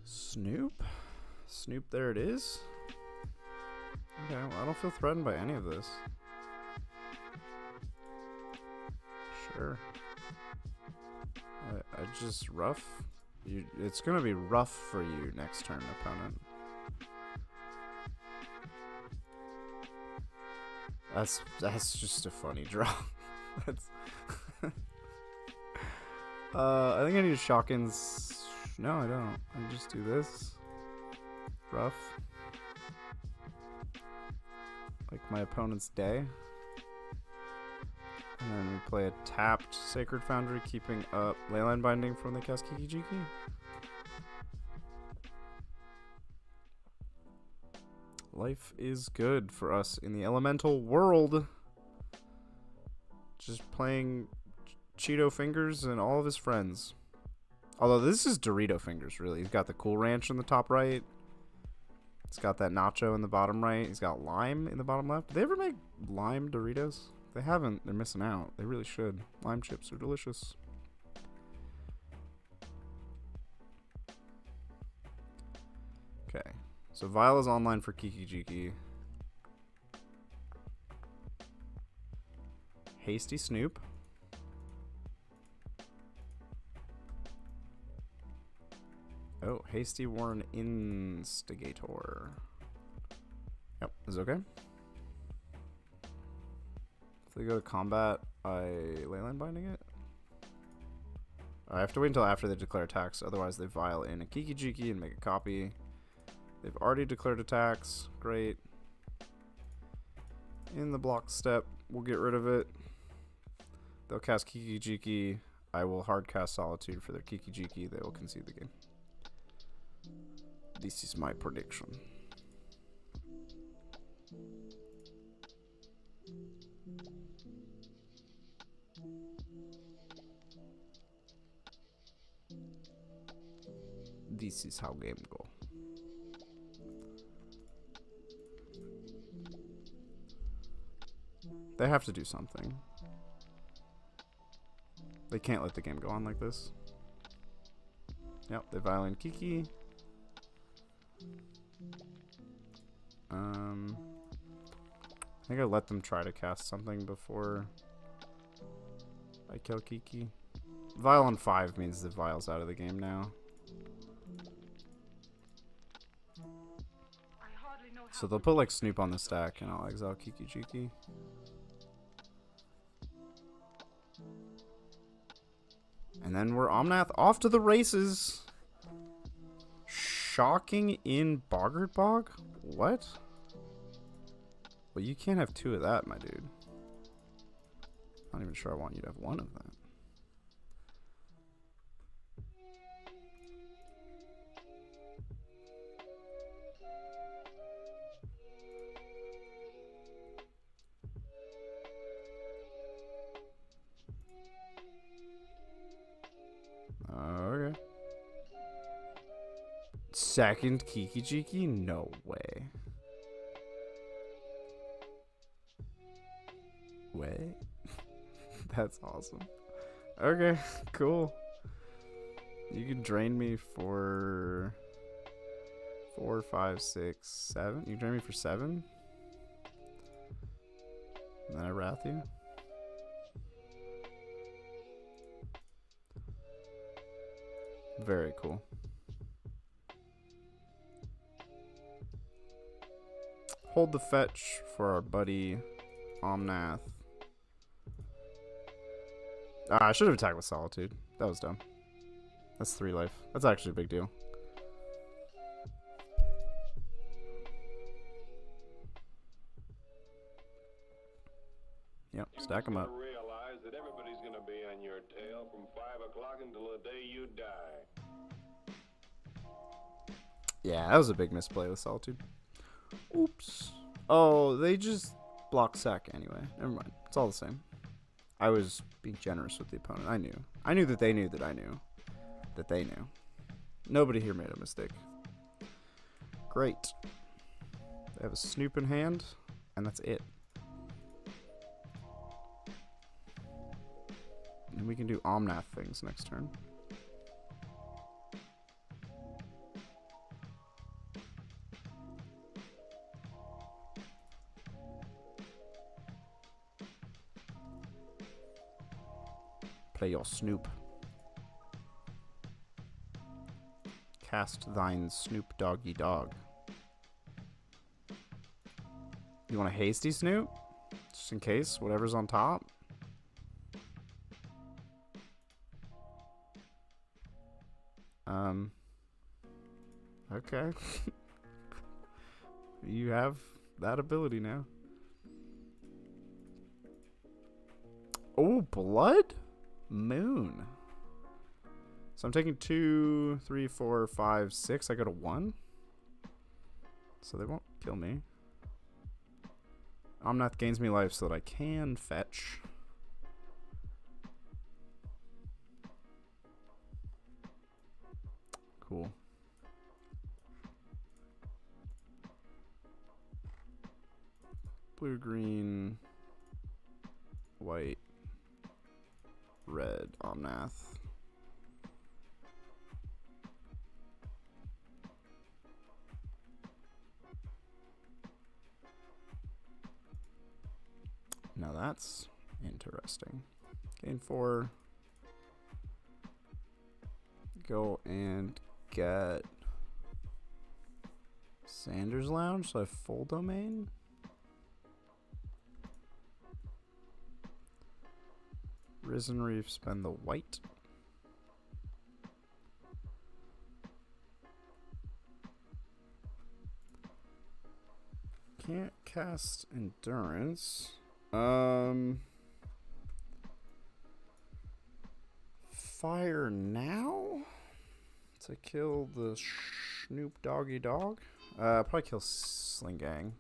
Snoop? Snoop, there it is. Okay, well, I don't feel threatened by any of this. Sure. I just rough. It's gonna be rough for you next turn, opponent. That's just a funny draw. That's I think I need to shock-ins. No, I don't. I just do this. Rough. Like my opponent's day. And then we play a tapped Sacred Foundry, keeping up Leyline Binding from the cast Kiki Jiki. Life is good for us in the elemental world. Just playing Cheeto Fingers and all of his friends. Although this is Dorito Fingers, really. He's got the Cool Ranch in the top right. He's got that Nacho in the bottom right. He's got Lime in the bottom left. Did they ever make Lime Doritos? They haven't. They're missing out. They really should. Lime chips are delicious. Okay. So Viola's online for Kiki Jiki. Hasty Snoop. Oh, Hasty Warren Instigator. Yep, is it okay? If they go to combat, I Leyline Binding it? I have to wait until after they declare attacks, otherwise they vial in a Kiki Jiki and make a copy. They've already declared attacks. Great. In the block step, we'll get rid of it. They'll cast Kiki Jiki. I will hard cast Solitude for their Kiki Jiki. They will concede the game. This is my prediction. This is how game go. They have to do something. They can't let the game go on like this. Yep, they violate Kiki. I think I let them try to cast something before I kill Kiki. Vial on 5 means the Vial's out of the game now. I hardly know So how they'll put like Snoop on the stack and I'll exile Kiki Jiki. And then we're Omnath off to the races. Shocking in Boggart Bog? What? Well, you can't have 2 of that, my dude. Not even sure I want you to have 1 of that. Okay. Second Kiki Jiki? No way. Way? That's awesome. Okay, cool. You can drain me for 4, 5, 6, 7. You can drain me for 7? And then I wrath you? Very cool. Hold the fetch for our buddy Omnath. I should have attacked with Solitude. That was dumb. That's 3 life. That's actually a big deal. Yep, stack them up. Realize that everybody's gonna be on your tail from 5 o'clock until the day you die. Yeah, that was a big misplay with Solitude. Oops. Oh, they just block sack anyway. Never mind. It's all the same. I was being generous with the opponent. I knew. I knew that they knew that I knew. That they knew. Nobody here made a mistake. Great. They have a Snoop in hand, and that's it. And we can do Omnath things next turn. Play your Snoop. Cast thine Snoop Doggy Dog. You want a hasty Snoop? Just in case, whatever's on top. Okay. You have that ability now. Oh, Blood Moon. So I'm taking 2, 3, 4, 5, 6. I go to 1. So they won't kill me. Omnath gains me life so that I can fetch. Cool. Blue, green, white, red, Omnath. Now that's interesting. Gain 4. Go and get Sanders Lounge, so I have full domain. Risen Reef, spend the white. Can't cast Endurance. Fire now to kill the Snoop Doggy Dog. Probably kill Sling Gang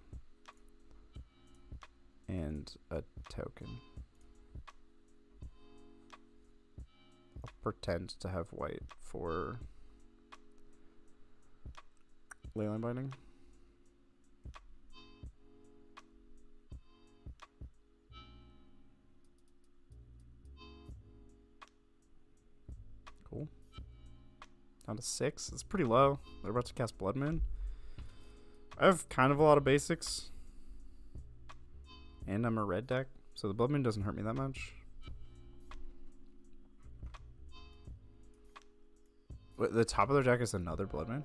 and a token. I'll pretend to have white for Leyline Binding. Cool. Down to 6. That's pretty low. They're about to cast Blood Moon. I have kind of a lot of basics. And I'm a red deck, so the Blood Moon doesn't hurt me that much. Wait, the top of their deck is another Blood Moon?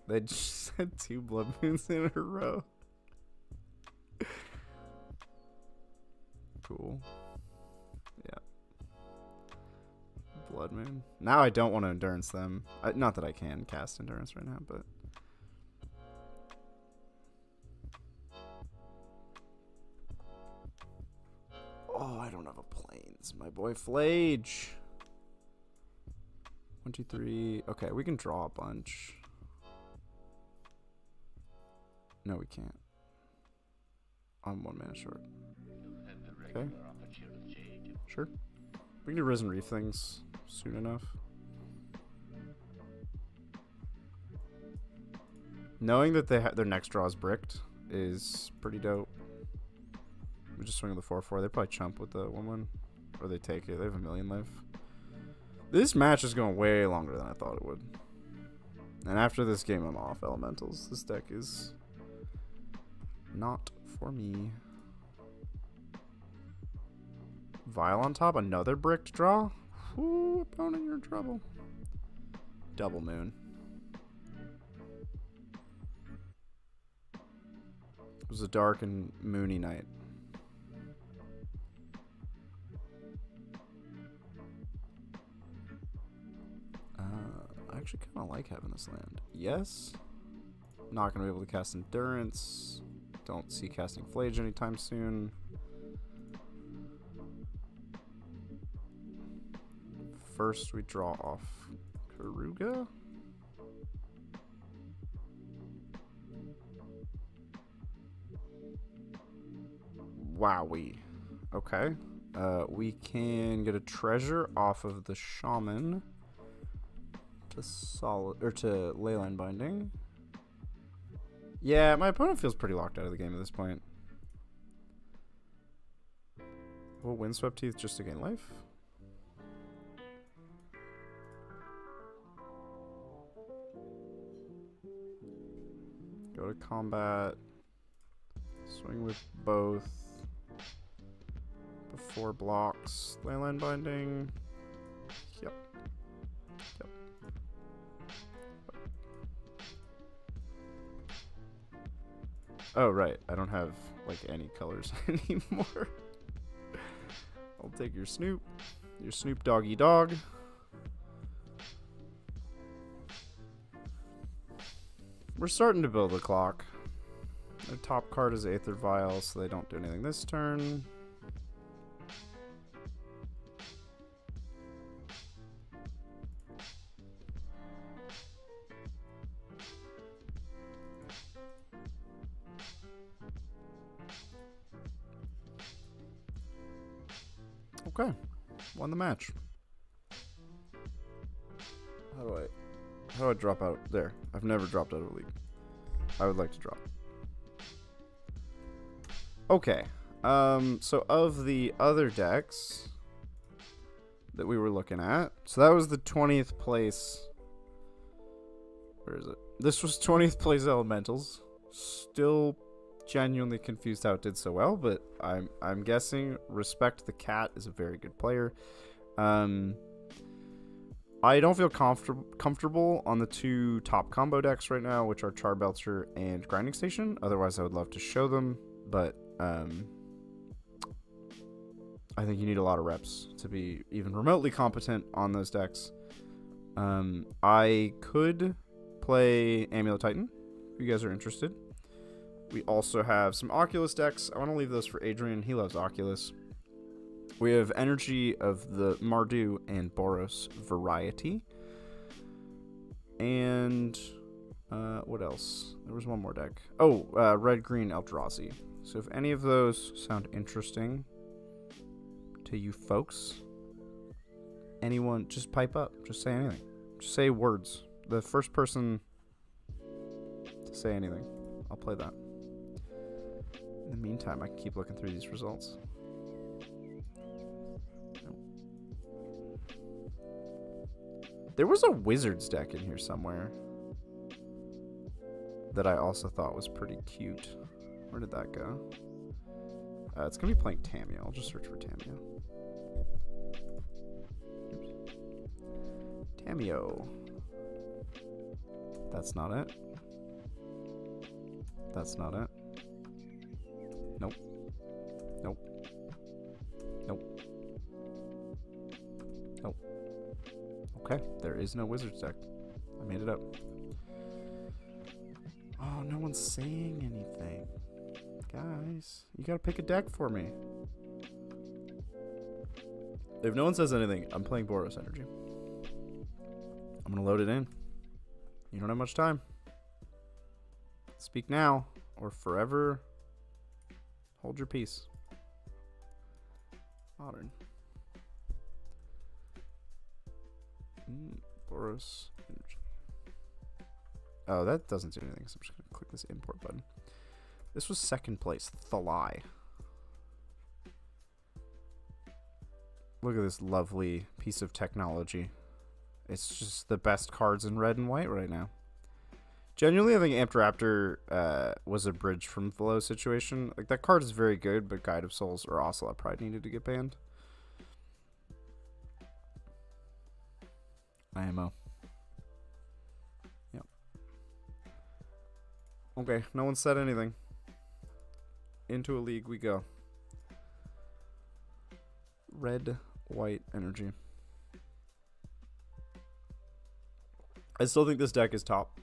They just had 2 Blood Moons in a row. Cool. Yeah. Blood Moon. Now I don't want to Endurance them. Not that I can cast Endurance right now, but... Oh, I don't have a Plains. My boy Flage. 1, 2, 3. Okay, we can draw a bunch. No, we can't. I'm 1 mana short. Okay. Sure. We can do Risen Reef things soon enough. Knowing that their next draw is bricked is pretty dope. We just swing with the 4/4. They probably chump with the 1/1, or they take it. They have 1,000,000 life. This match is going way longer than I thought it would. And after this game, I'm off elementals. This deck is not for me. Vial on top, another bricked draw. Ooh, opponent, you're in trouble. Double Moon. It was a dark and moony night. I actually kind of like having this land. Yes. Not going to be able to cast Endurance. Don't see casting Flage anytime soon. First, we draw off Karuga. Wowie. Okay. We can get a treasure off of the Shaman to to Leyline Binding. Yeah, my opponent feels pretty locked out of the game at this point. Will Windswept Teeth just to gain life? Go to combat. Swing with both. Before blocks. Leyline Binding. Yep. Yep. Oh, right. I don't have, like, any colors anymore. I'll take your Snoop. Your Snoop Doggy Dog. We're starting to build a clock. Their top card is Aether Vial, so they don't do anything this turn. Okay, won the match. How do I drop out? There, I've never dropped out of a league. I would like to drop. Okay, so of the other decks that we were looking at, so that was the 20th place. Where is it? This was 20th place Elementals. Still genuinely confused how it did so well, but I'm guessing Respect the Cat is a very good player. I don't feel comfortable on the 2 top combo decks right now, which are Charbelcher and Grinding Station. Otherwise, I would love to show them, but I think you need a lot of reps to be even remotely competent on those decks. I could play Amulet Titan, if you guys are interested. We also have some Oculus decks. I want to leave those for Adrian. He loves Oculus. We have Energy of the Mardu and Boros variety. And what else? There was one more deck. Oh, Red-Green Eldrazi. So if any of those sound interesting to you folks, anyone, just pipe up. Just say anything. Just say words. The first person to say anything, I'll play that. In the meantime, I can keep looking through these results. There was a Wizards deck in here somewhere that I also thought was pretty cute. Where did that go? It's going to be playing Tamiyo. I'll just search for Tamiyo. Oops. Tamiyo. That's not it. That's not it. Nope. Nope. Nope. Nope. Okay, there is no Wizards deck. I made it up. Oh, no one's saying anything. Guys, you gotta pick a deck for me. If no one says anything, I'm playing Boros Energy. I'm gonna load it in. You don't have much time. Speak now, or forever hold your peace. Modern. Boros Energy. Oh, that doesn't do anything, so I'm just gonna click this import button. This was second place. Thalai. Look at this lovely piece of technology. It's just the best cards in red and white right now. Genuinely, I think Amped Raptor was a bridge from Flow situation. Like, that card is very good, but Guide of Souls or Ocelot Pride needed to get banned. IMO. Yep. Okay, no one said anything. Into a league we go. Red, white energy. I still think this deck is top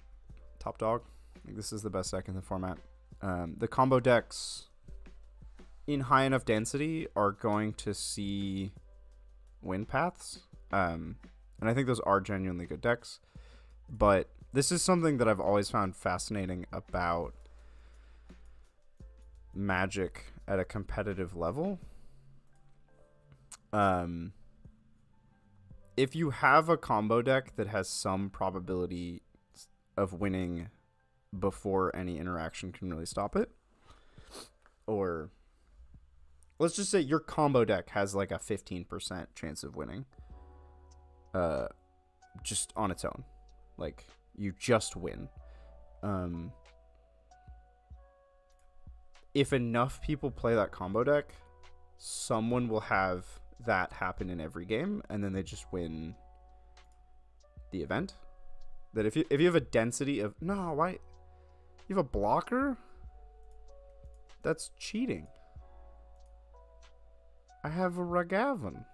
dog. I think this is the best deck in the format. The combo decks in high enough density are going to see win paths. And I think those are genuinely good decks. But this is something that I've always found fascinating about Magic at a competitive level. If you have a combo deck that has some probability of winning before any interaction can really stop it, or let's just say your combo deck has like a 15% chance of winning, just on its own, like you just win. If enough people play that combo deck, someone will have that happen in every game, and then they just win the event. That if you have a density of you have a blocker, that's cheating. I have a Ragavan.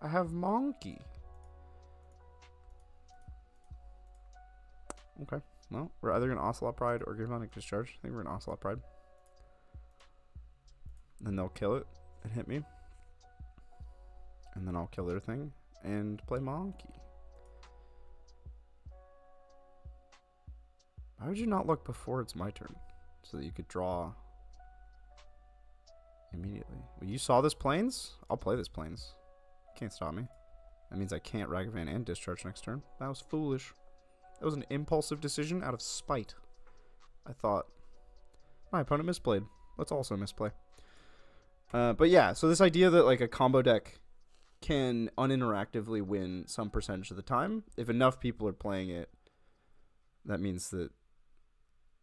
I have Monkey. Okay, well, we're either gonna Ocelot Pride or Galvanic Discharge. I think we're gonna Ocelot Pride. Then they'll kill it and hit me. And then I'll kill their thing and play Monkey. Why would you not look before it's my turn? So that you could draw immediately. Well, you saw this Plains? I'll play this Plains. Can't stop me. That means I can't Ragavan and Discharge next turn. That was foolish. That was an impulsive decision out of spite. I thought, my opponent misplayed. Let's also misplay. But yeah, so this idea that like a combo deck can uninteractively win some percentage of the time, if enough people are playing it, that means that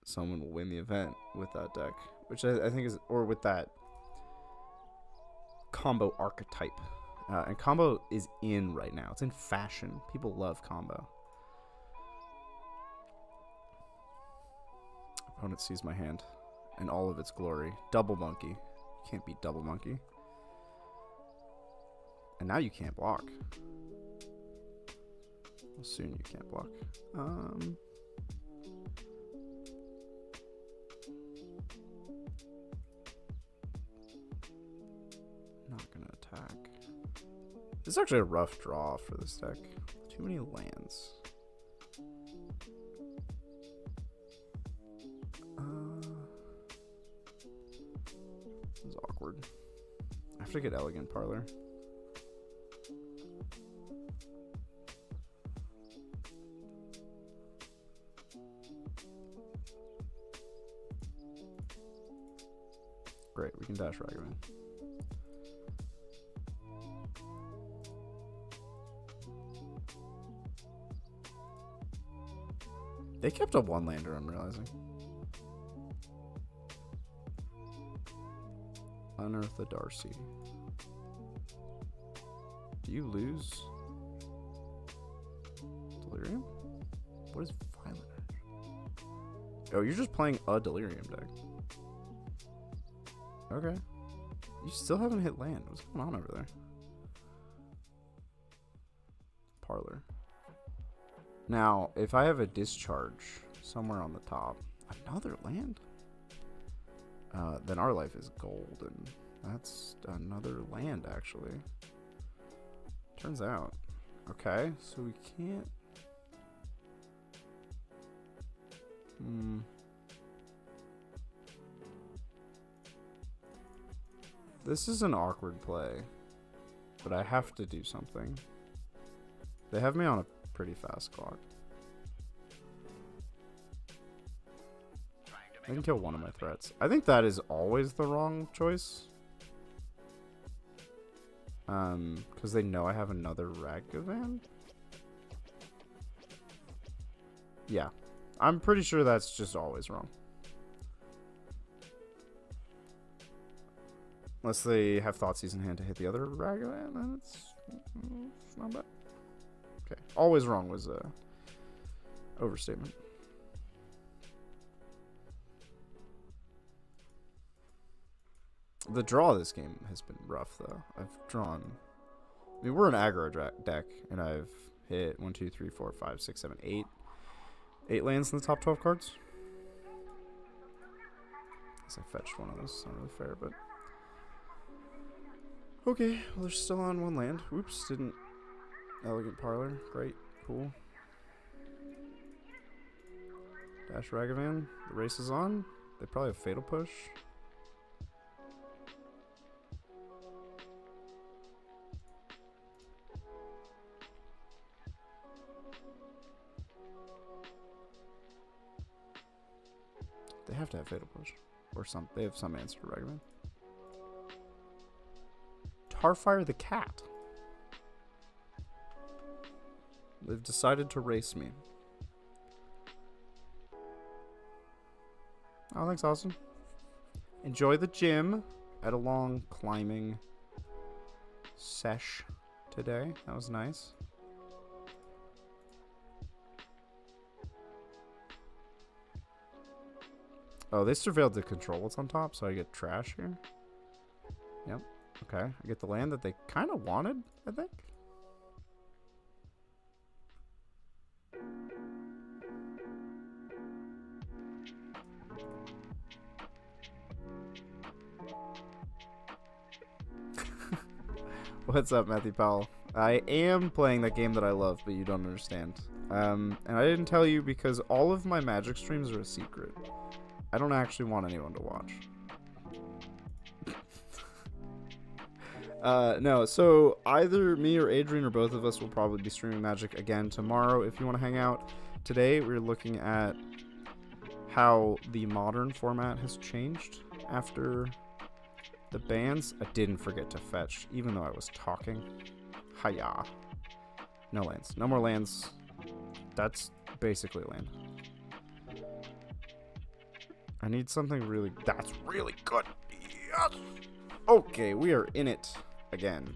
someone will win the event with that deck, which I think is, or with that combo archetype. And combo is in right now. It's in fashion. People love combo. Opponent sees my hand in all of its glory. Double monkey. Can't beat double monkey. And now you can't block. Well, soon you can't block. Not gonna attack. This is actually a rough draw for this deck. Too many lands. This is awkward. I have to get Elegant Parlor. can dash Ragavan. They kept a one-lander, I'm realizing. Unearth the Darcy. Do you lose Delirium? What is Violet Ash? Oh, you're just playing a Delirium deck. Okay. You still haven't hit land. What's going on over there? Parlor. Now, if I have a discharge somewhere on the top, another land? Then our life is gold, and that's another land, actually. Turns out. Okay, so we can't... This is an awkward play, but I have to do something. They have me on a pretty fast clock. I can kill one of my threats. I think that is always the wrong choice. Because they know I have another Ragavan. Yeah. I'm pretty sure that's just always wrong. Unless they have Thoughtseize in hand to hit the other Ragavan, then it's not bad. Okay. Always wrong was a overstatement. The draw of this game has been rough, though. I've drawn... I mean, we're an aggro deck, and I've hit 1, 2, 3, 4, 5, 6, 7, 8. 8 lands in the top 12 cards. I guess I fetched one of those. It's not really fair, but... Okay, well, they're still on one land. Oops, didn't... Elegant Parlor. Great. Cool. Dash Ragavan. The race is on. They probably have Fatal Push. They have to have Fatal Push. Or some. They have some answer to Ragavan. Tarfire the Cat. They've decided to race me. Oh, thanks, Austin. Enjoy the gym. I had a long climbing sesh today. That was nice. Oh, they surveilled the control what's on top, so I get trash here. Yep. Okay. I get the land that they kind of wanted, I think. What's up, Matthew Powell? I am playing that game that I love, but you don't understand. And I didn't tell you because all of my Magic streams are a secret. I don't actually want anyone to watch. No, so either me or Adrian or both of us will probably be streaming Magic again tomorrow if you want to hang out. Today we're looking at how the modern format has changed after the bans. I didn't forget to fetch, even though I was talking. Hiya. No lands. No more lands. That's basically land. I need something really... That's really good. Yes! Okay, we are in it again.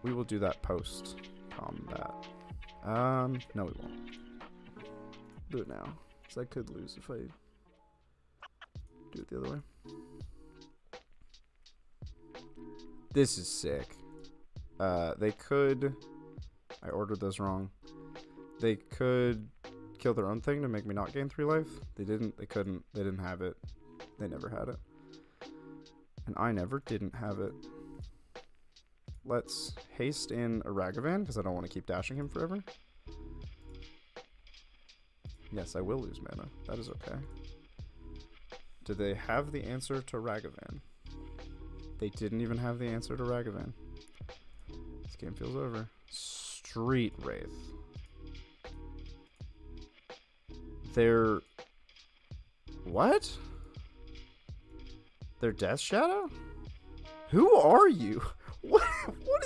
We will do that post-combat. No we won't. Do it now. Because I could lose if I do it the other way. This is sick. They could... I ordered those wrong. They could kill their own thing to make me not gain 3 life. They didn't. They couldn't. They didn't have it. They never had it. And I never didn't have it. Let's haste in a Ragavan, because I don't want to keep dashing him forever. Yes, I will lose mana. That is okay. Do they have the answer to Ragavan? They didn't even have the answer to Ragavan. This game feels over. Street Wraith. They're... What? Their Death Shadow? Who are you? What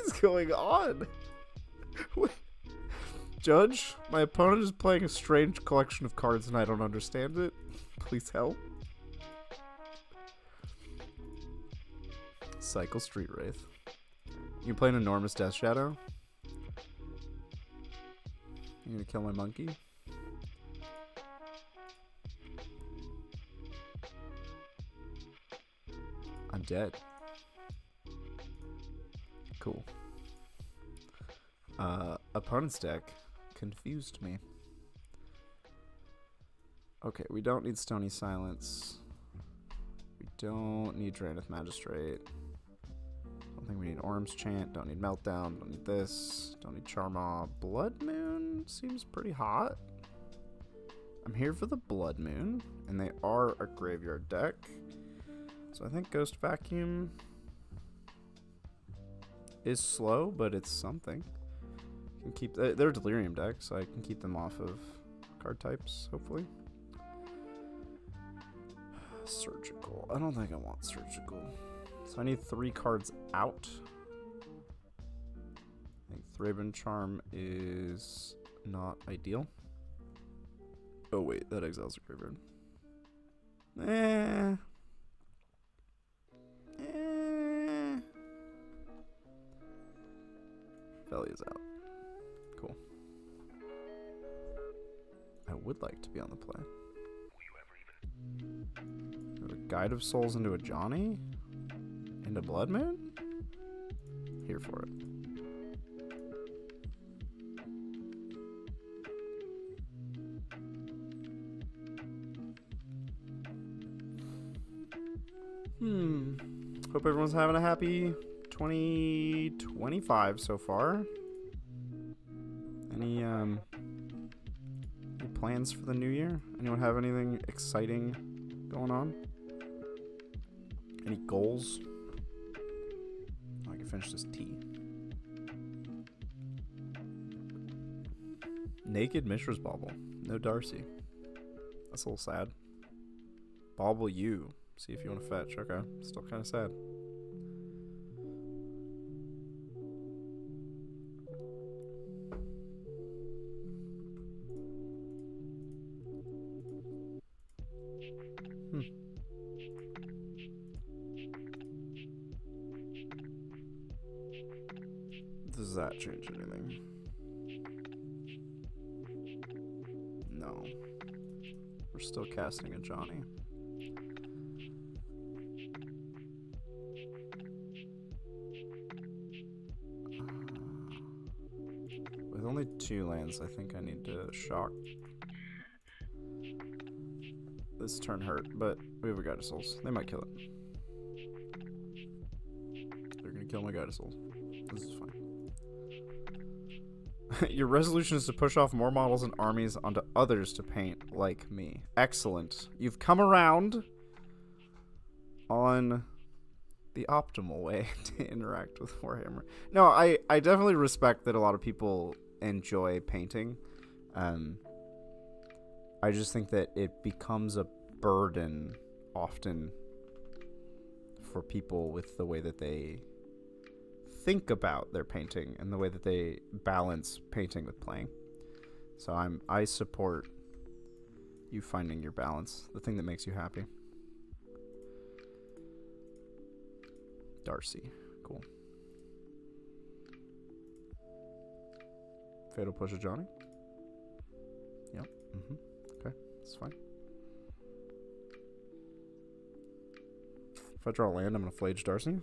is going on? What? Judge, my opponent is playing a strange collection of cards and I don't understand it. Please help. Cycle Street Wraith. You play an enormous Death Shadow? You gonna kill my monkey? I'm dead. Cool. Opponent's deck confused me. Okay, we don't need Stony Silence. We don't need Draenith Magistrate. Don't think we need Orm's Chant. Don't need Meltdown. Don't need this. Don't need Charmaw. Blood Moon seems pretty hot. I'm here for the Blood Moon, and they are a graveyard deck. So I think Ghost Vacuum is slow, but it's something. Can keep they're Delirium decks, so I can keep them off of card types, hopefully. Surgical. I don't think I want Surgical. So I need 3 cards out. I think Thraben Charm is not ideal. Oh wait, that exiles a graveyard. Valley is out. Cool. I would like to be on the play. A Guide of Souls into a Johnny? Into Blood Moon? Here for it. Hope everyone's having a happy 2025 so far. Any plans for the new year? Anyone have anything exciting going on? Any goals? Oh, I can finish this tea. Naked Mishra's Bauble. No Darcy. That's a little sad. Bauble you. See if you want to fetch. Okay. Still kind of sad. Does that change anything? No. We're still casting a Johnny. With only 2 lands, I think I need to shock. This turn hurt, but we have a Guide of Souls. They might kill it. They're gonna kill my Guide of Souls. This is fine. Your resolution is to push off more models and armies onto others to paint like me. Excellent. You've come around on the optimal way to interact with Warhammer. No, I definitely respect that a lot of people enjoy painting. I just think that it becomes a burden often for people with the way that they think about their painting and the way that they balance painting with playing. So I support you finding your balance, the thing that makes you happy. Darcy, cool. Fatal Push of Johnny. Yep. Okay, that's fine. If I draw land, I'm gonna Flage Darcy.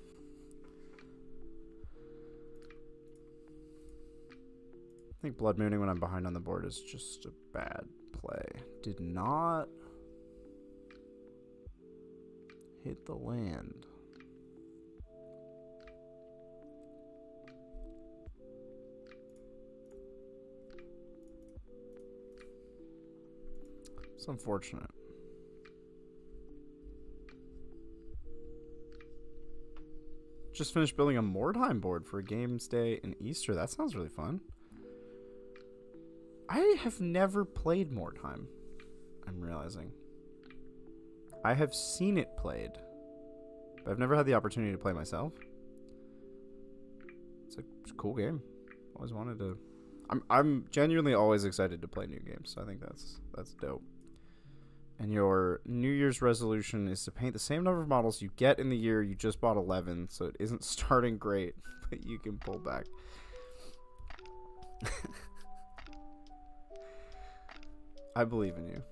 I think Blood Mooning when I'm behind on the board is just a bad play. Did not hit the land. It's unfortunate. Just finished building a Mordheim board for Games Day and Easter. That sounds really fun. I have never played Mordheim, I'm realizing. I have seen it played, but I've never had the opportunity to play myself. It's a cool game. Always wanted to. I'm genuinely always excited to play new games. So I think that's dope. And your New Year's resolution is to paint the same number of models you get in the year you just bought 11, so it isn't starting great, but you can pull back. I believe in you.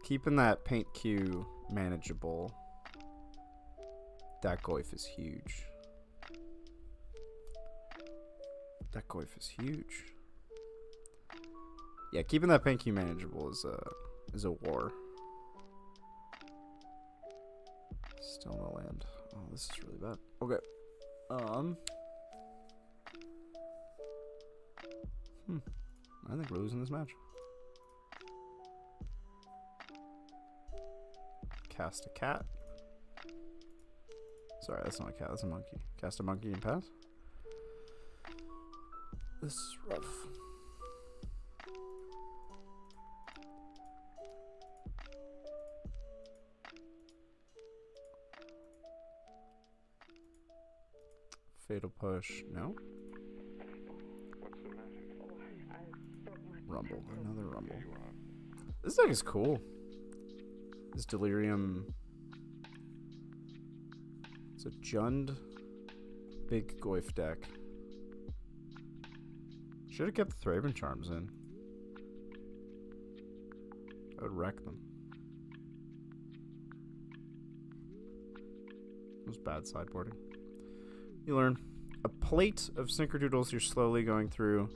Keeping that paint queue manageable. That goif is huge. That goif is huge. Yeah, keeping that paint queue manageable is a war. Still no land. Oh, this is really bad. Okay. I think we're losing this match. Cast a cat. Sorry, that's not a cat, that's a monkey. Cast a monkey and pass. This is rough. Fatal push, no? Rumble, another rumble. This deck is cool. This Delirium. It's a Jund big goif deck. Should have kept the Thraben Charms in. I would wreck them. It was bad sideboarding. You learn. A plate of Snickerdoodles you're slowly going through.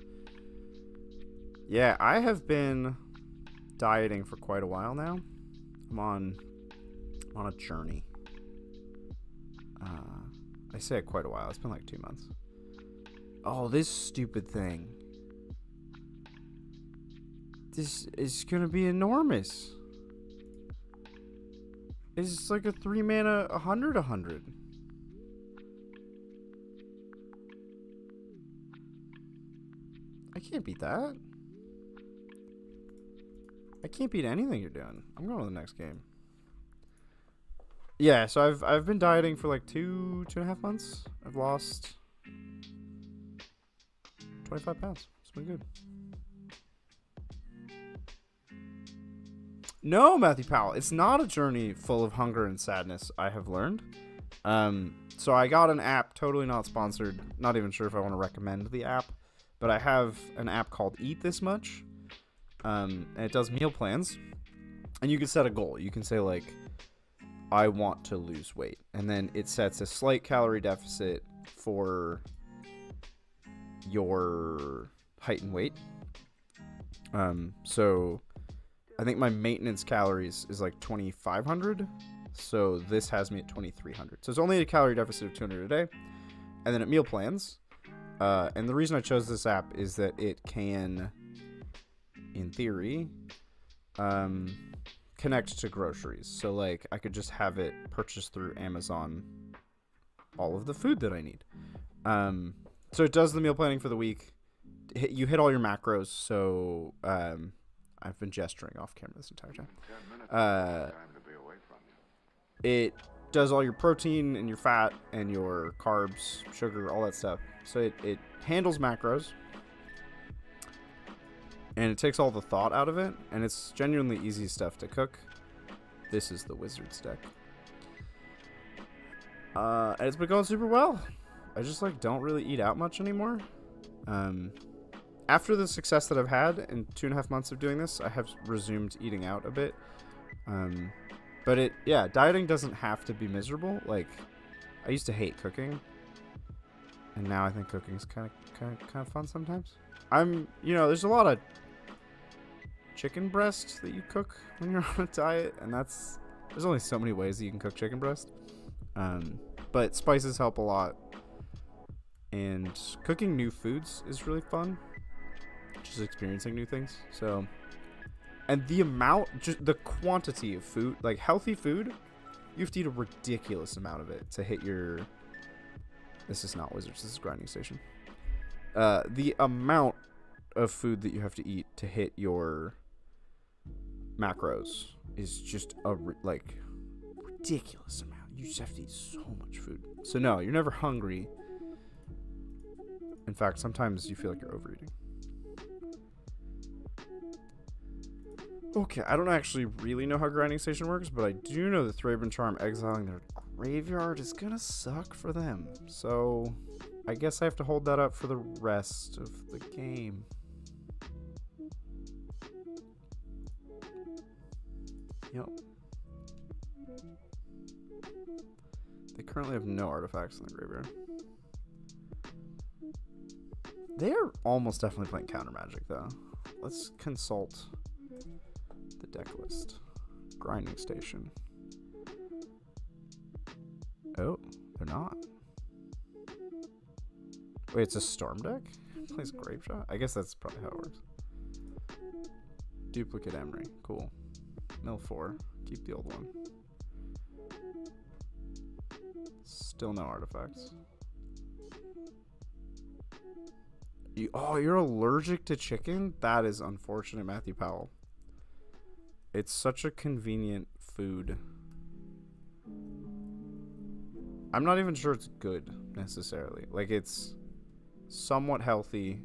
Yeah, I have been dieting for quite a while now. I'm on a journey. I say it quite a while. It's been like 2 months. Oh, this stupid thing. This is gonna be enormous. It's like a 3 mana 100/100. I can't beat that. I can't beat anything you're doing. I'm going to the next game. Yeah, so I've been dieting for like 2.5 months. I've lost 25 pounds. It's been good. No, Matthew Powell, it's not a journey full of hunger and sadness, I have learned. So I got an app, totally not sponsored. Not even sure if I want to recommend the app. But I have an app called Eat This Much. And it does meal plans. And you can set a goal. You can say, like, I want to lose weight. And then it sets a slight calorie deficit for your height and weight. So I think my maintenance calories is like 2,500. So this has me at 2,300. So it's only a calorie deficit of 200 a day. And then it meal plans. And the reason I chose this app is that it can, in theory, connect to groceries. So, like, I could just have it purchase through Amazon all of the food that I need. So it does the meal planning for the week. You hit all your macros. So I've been gesturing off camera this entire time. It does all your protein and your fat and your carbs, sugar, all that stuff. So it handles macros. And it takes all the thought out of it. And it's genuinely easy stuff to cook. This is the Wizards deck. And it's been going super well. I just, like, don't really eat out much anymore. After the success that I've had in 2.5 months of doing this, I have resumed eating out a bit. But dieting doesn't have to be miserable. Like, I used to hate cooking. And now I think cooking is kind of fun sometimes. There's a lot of chicken breast that you cook when you're on a diet, and there's only so many ways that you can cook chicken breast. But spices help a lot, and cooking new foods is really fun. Just experiencing new things. So, and the quantity of food, like healthy food, you have to eat a ridiculous amount of it to hit your. This is not Wizards. This is Grinding Station. The amount of food that you have to eat to hit your macros is just a like ridiculous amount. You just have to eat so much food. So no, you're never hungry. In fact, sometimes you feel like you're overeating. Okay, I don't actually really know how grinding station works, but I do know that Thraben Charm exiling their graveyard is gonna suck for them. So I guess I have to hold that up for the rest of the game. Yep. They currently have no artifacts in the graveyard. They are almost definitely playing counter magic though. Let's consult the deck list. Grinding station. Oh, they're not. Wait, it's a storm deck? Plays Grape Shot? I guess that's probably how it works. Duplicate Emery. Cool. Mill 4. Keep the old one. Still no artifacts. You're allergic to chicken? That is unfortunate, Matthew Powell. It's such a convenient food. I'm not even sure it's good, necessarily. Like, it's somewhat healthy.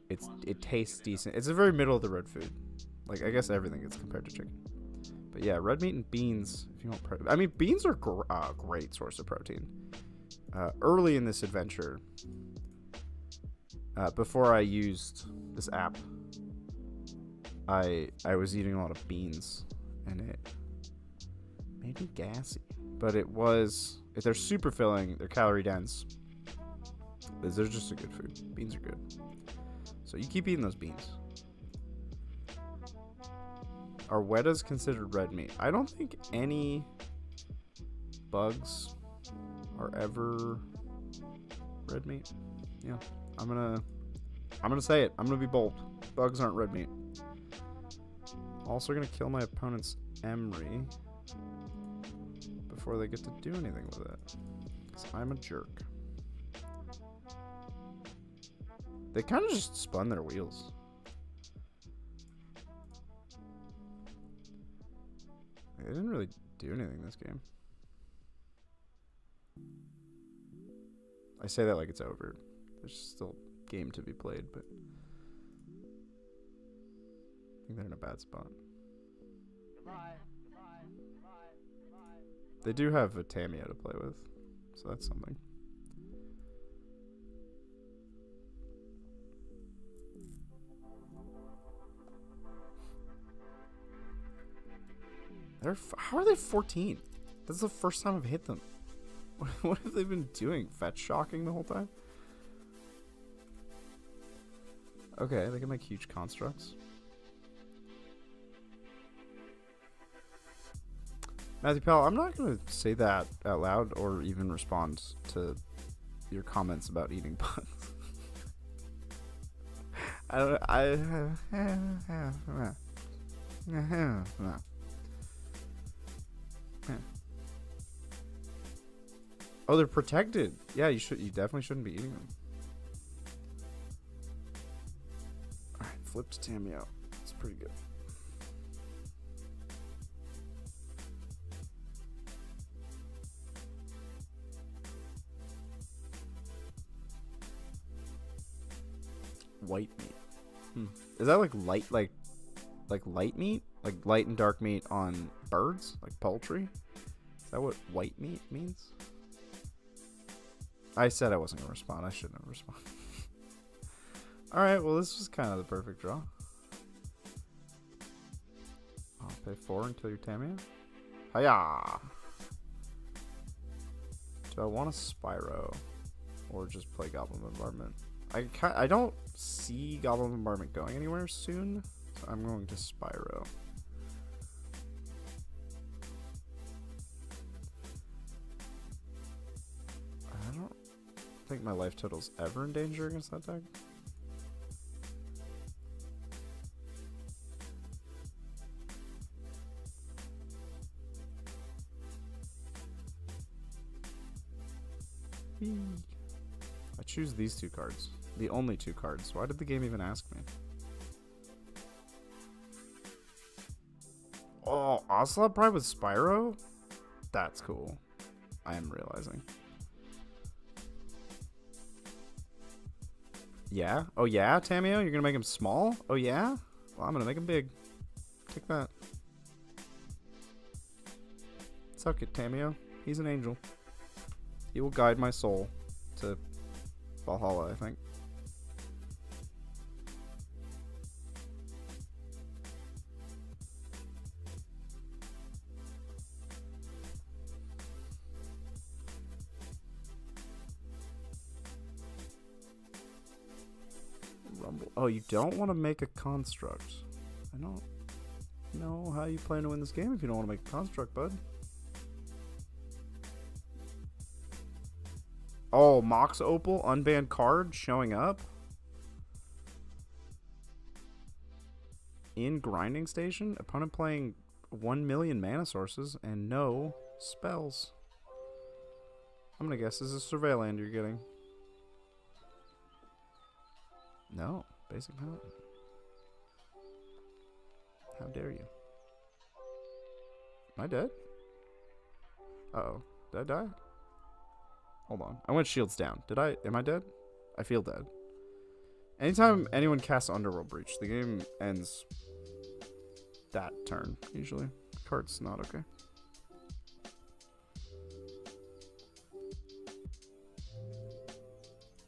It tastes decent. It's a very middle-of-the-road food. Like, I guess everything gets compared to chicken. But yeah, red meat and beans, if you want I mean, beans are a great source of protein. Early in this adventure, before I used this app, I was eating a lot of beans, and it made me gassy. But if they're super filling, they're calorie dense. They're just a good food. Beans are good. So you keep eating those beans. Are Weddas considered red meat? I don't think any bugs are ever red meat. Yeah, I'm gonna say it. I'm gonna be bold. Bugs aren't red meat. Also gonna kill my opponent's Emery before they get to do anything with it. 'Cause I'm a jerk. They kind of just spun their wheels. They didn't really do anything this game. I say that like it's over. There's still a game to be played, but I think they're in a bad spot. They do have a Tamiyo to play with, so that's something. How are they 14? That's the first time I've hit them. What have they been doing? Fetch shocking the whole time? Okay, they can make huge constructs. Matthew Powell, I'm not going to say that out loud or even respond to your comments about eating bugs. Oh, they're protected. Yeah, you definitely shouldn't be eating them. Alright, flipped Tamiyo. It's pretty good. White meat. Is that like light light meat? Like light and dark meat on birds? Like poultry? Is that what white meat means? I said I wasn't going to respond. I shouldn't have responded. Alright, well this was kind of the perfect draw. I'll pay 4 until your Tamiyo. Hiya! Do I want a Spyro? Or just play Goblin Bombardment? I don't see Goblin Bombardment going anywhere soon, so I'm going to Spyro. I don't think my life total's ever in danger against that deck. I choose these two cards. the only 2 cards. Why did the game even ask me? Oh, Ocelot Pride with Spyro? That's cool. I am realizing. Yeah? Oh yeah, Tamio? You're gonna make him small? Oh yeah? Well, I'm gonna make him big. Take that. Suck it, Tamio. He's an angel. He will guide my soul to Valhalla, I think. Rumble. Oh, you don't want to make a construct. I don't know how you plan to win this game if you don't want to make a construct, bud. Oh, Mox Opal, unbanned card showing up. In grinding station, opponent playing 1 million mana sources and no spells. I'm gonna guess this is Surveilland you're getting. No, basic palette. How dare you? Am I dead? Uh-oh. Did I die? Hold on. I went shields down. Am I dead? I feel dead. Anytime anyone casts Underworld Breach, the game ends that turn, usually. Card's not okay.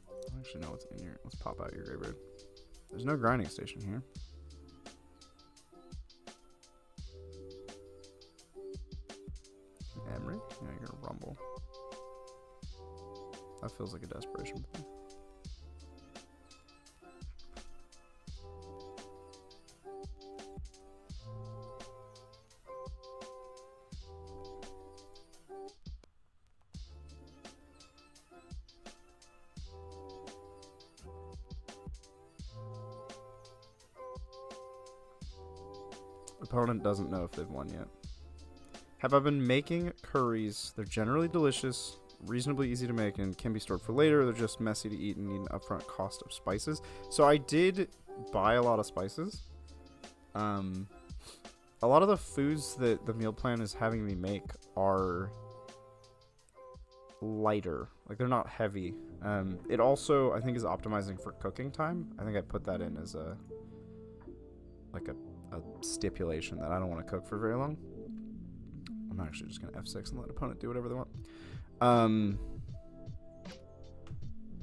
I don't actually know what's in here. Let's pop out your graveyard. There's no grinding station here. Emery? Yeah, you're a Rumble. That feels like a desperation play. Opponent doesn't know if they've won yet. Have I been making curries? They're generally delicious, reasonably easy to make, and can be stored for later. They're just messy to eat and need an upfront cost of spices. So I did buy a lot of spices. A lot of the foods that the meal plan is having me make are lighter. Like, they're not heavy. It also, I think, is optimizing for cooking time. I think I put that in as a stipulation that I don't want to cook for very long. I'm actually just going to F6 and let opponent do whatever they want.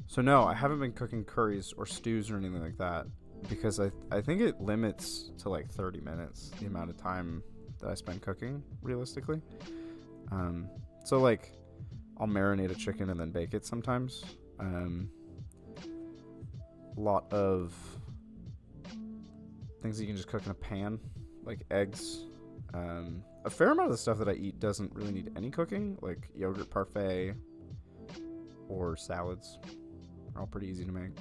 So no, I haven't been cooking curries or stews or anything like that because I think it limits to like 30 minutes the amount of time that I spend cooking, realistically. So like, I'll marinate a chicken and then bake it sometimes. A lot of things that you can just cook in a pan, like eggs. A fair amount of the stuff that I eat doesn't really need any cooking, like yogurt parfait or salads. Are all pretty easy to make.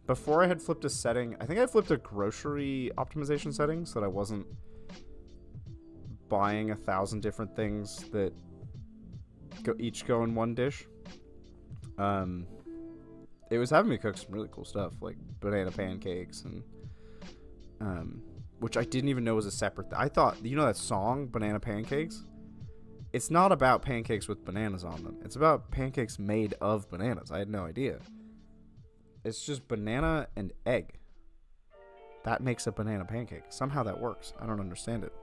Before I had flipped a setting, I think I flipped a grocery optimization setting so that I wasn't buying 1,000 different things that each go in one dish. It was having me cook some really cool stuff, like banana pancakes and which I didn't even know was a separate I thought, you know that song, Banana Pancakes? It's not about pancakes with bananas on them. It's about pancakes made of bananas. I had no idea. It's just banana and egg. That makes a banana pancake. Somehow that works. I don't understand it.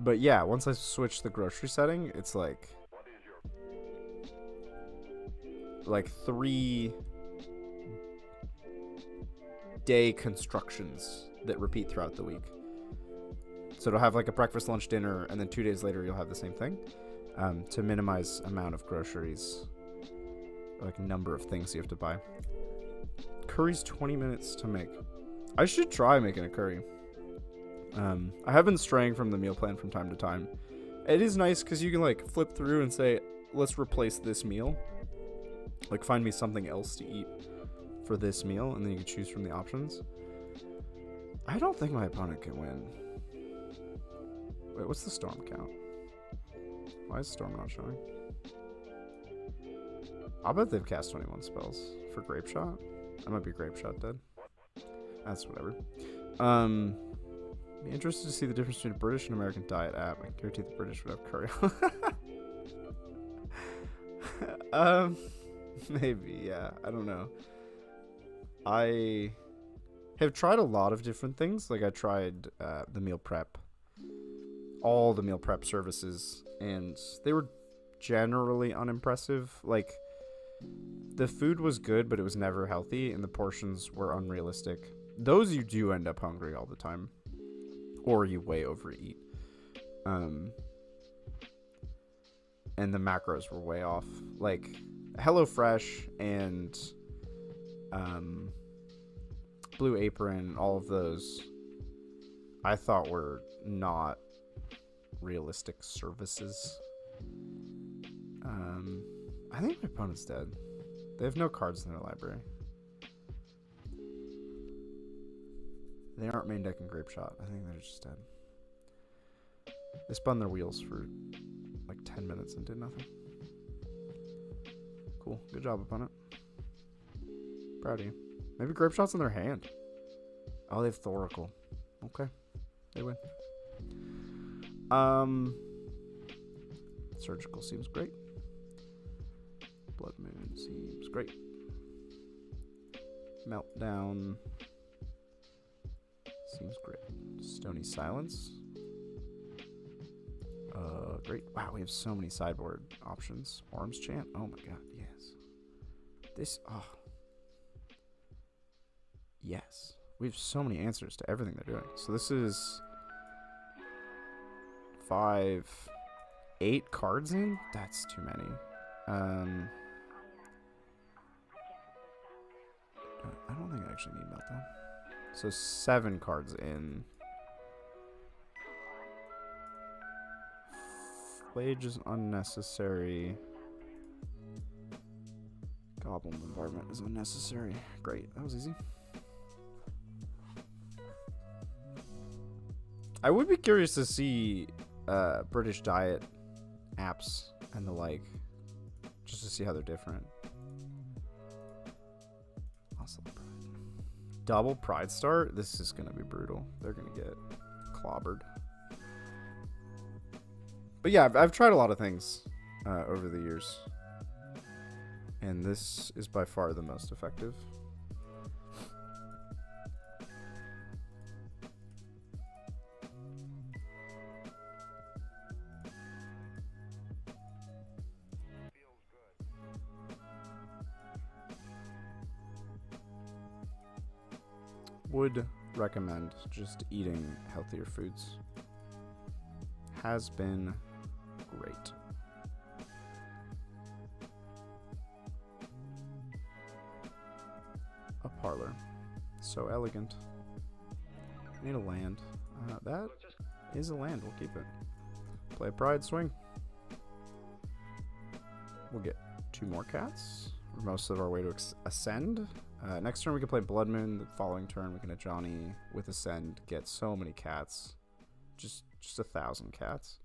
But yeah, once I switched the grocery setting, it's like 3 day constructions that repeat throughout the week. So it'll have like a breakfast, lunch, dinner, and then 2 days later you'll have the same thing, to minimize amount of groceries, like number of things you have to buy. Curry's 20 minutes to make. I should try making a curry. I have been straying from the meal plan from time to time. It is nice because you can like flip through and say, let's replace this meal. Like, find me something else to eat for this meal, and then you can choose from the options. I don't think my opponent can win. Wait, what's the storm count? Why is Storm not showing? I'll bet they've cast 21 spells for Grape Shot. I might be Grape Shot dead. That's whatever. Be interested to see the difference between a British and American diet app. I guarantee the British would have curry. Maybe, yeah. I don't know. I have tried a lot of different things. Like I tried the meal prep, all the meal prep services, and they were generally unimpressive. Like the food was good, but it was never healthy, and the portions were unrealistic. Those you do end up hungry all the time, or you way overeat. And the macros were way off. Like HelloFresh and Blue Apron, all of those, I thought were not realistic services. I think my opponent's dead. They have no cards in their library. They aren't main decking Grape Shot. I think they're just dead. They spun their wheels for like 10 minutes and did nothing. Cool. Good job, opponent. Proud of you. Maybe Grape Shot's in their hand. Oh, they have Thoracle. Okay. They win. Surgical seems great. Blood Moon seems great. Meltdown seems great. Stony Silence. Great. Wow, we have so many sideboard options. Orm's Chant. Oh my god, yes. This, oh. Yes. We have so many answers to everything they're doing. So this is 8 cards in? That's too many. I don't think I actually need Meltdown. So 7 cards in. Flage is unnecessary. Goblin Bombardment is unnecessary. Great, that was easy. I would be curious to see British diet apps and the like, just to see how they're different. Also, double Pride Start. This is gonna be brutal. They're gonna get clobbered. But yeah, I've tried a lot of things over the years, and this is by far the most effective. Would recommend just eating healthier foods. Has been great. A parlor. So elegant. Need a land. That is a land. We'll keep it. Play a Pride Swing. We'll get 2 more cats. We're most of our way to ascend. Next turn we can play Blood Moon. The following turn we can hit Johnny with Ascend. Get so many cats. Just 1,000 cats.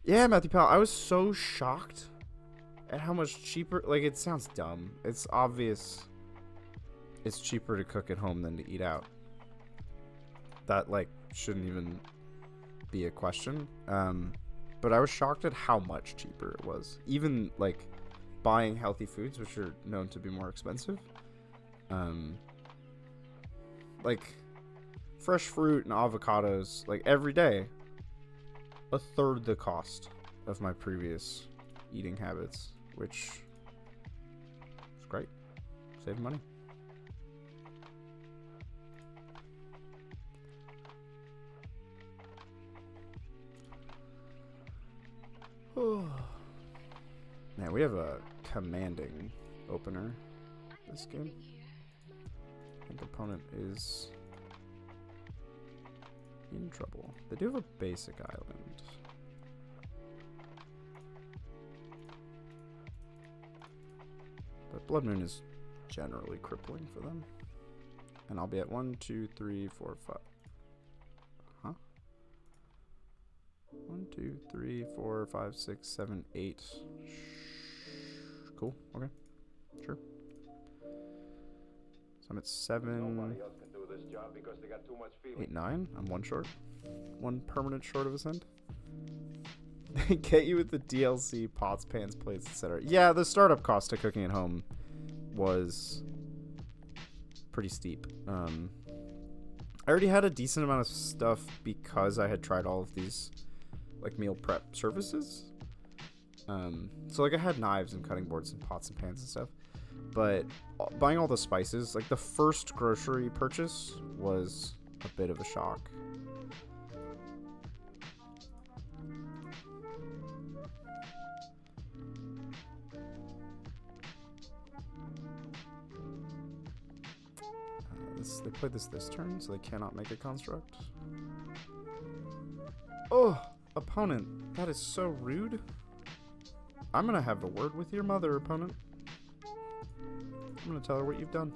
Yeah, Matthew Powell, I was so shocked at how much cheaper. Like, it sounds dumb. It's obvious it's cheaper to cook at home than to eat out. That, like, shouldn't even be a question. But I was shocked at how much cheaper it was. Even, like, buying healthy foods, which are known to be more expensive. Like, fresh fruit and avocados, like, every day, 1/3 the cost of my previous eating habits, which is great. Save money. Man, we have a commanding opener this game. I think opponent is in trouble. They do have a basic island. But Blood Moon is generally crippling for them. And I'll be at 1, 2, 3, 4, 5. Huh? 1, 2, 3, 4, 5, 6, 7, 8. Cool. Okay. Sure. So I'm at 7, Nobody else can do this job because they got too much feeling. 8, 9. I'm one short. One permanent short of ascend. They get you with the DLC, pots, pans, plates, etc. Yeah, the startup cost to cooking at home was pretty steep. I already had a decent amount of stuff because I had tried all of these like meal prep services. So like I had knives and cutting boards and pots and pans and stuff. But buying all the spices, like the first grocery purchase was a bit of a shock. They played this turn, so they cannot make a construct. Oh, opponent. That is so rude. I'm gonna have a word with your mother, opponent. I'm gonna tell her what you've done.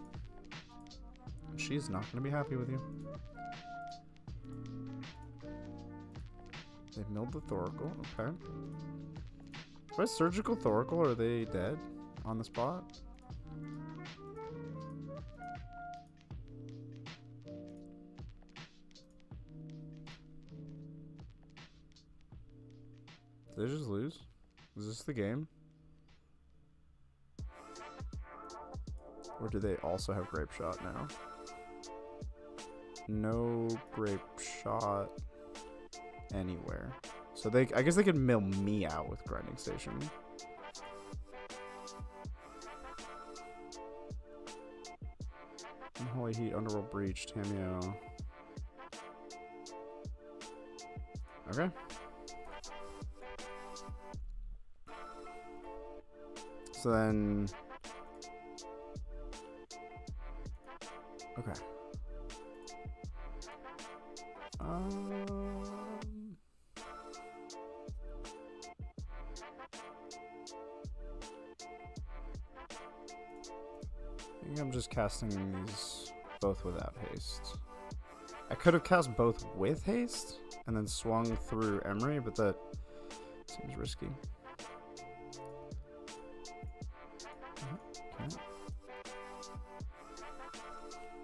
She's not gonna be happy with you. They milled the Thoracle, okay. If I surgical Thoracle, are they dead on the spot? Did they just lose? Is this the game? Or do they also have Grape Shot now? No Grape Shot anywhere. So I guess they could mill me out with Grinding Station. Unholy Heat, Underworld Breach, Tameo. Okay. So then, okay. I think I'm just casting these both without haste. I could have cast both with haste and then swung through Emery, but that seems risky. Okay.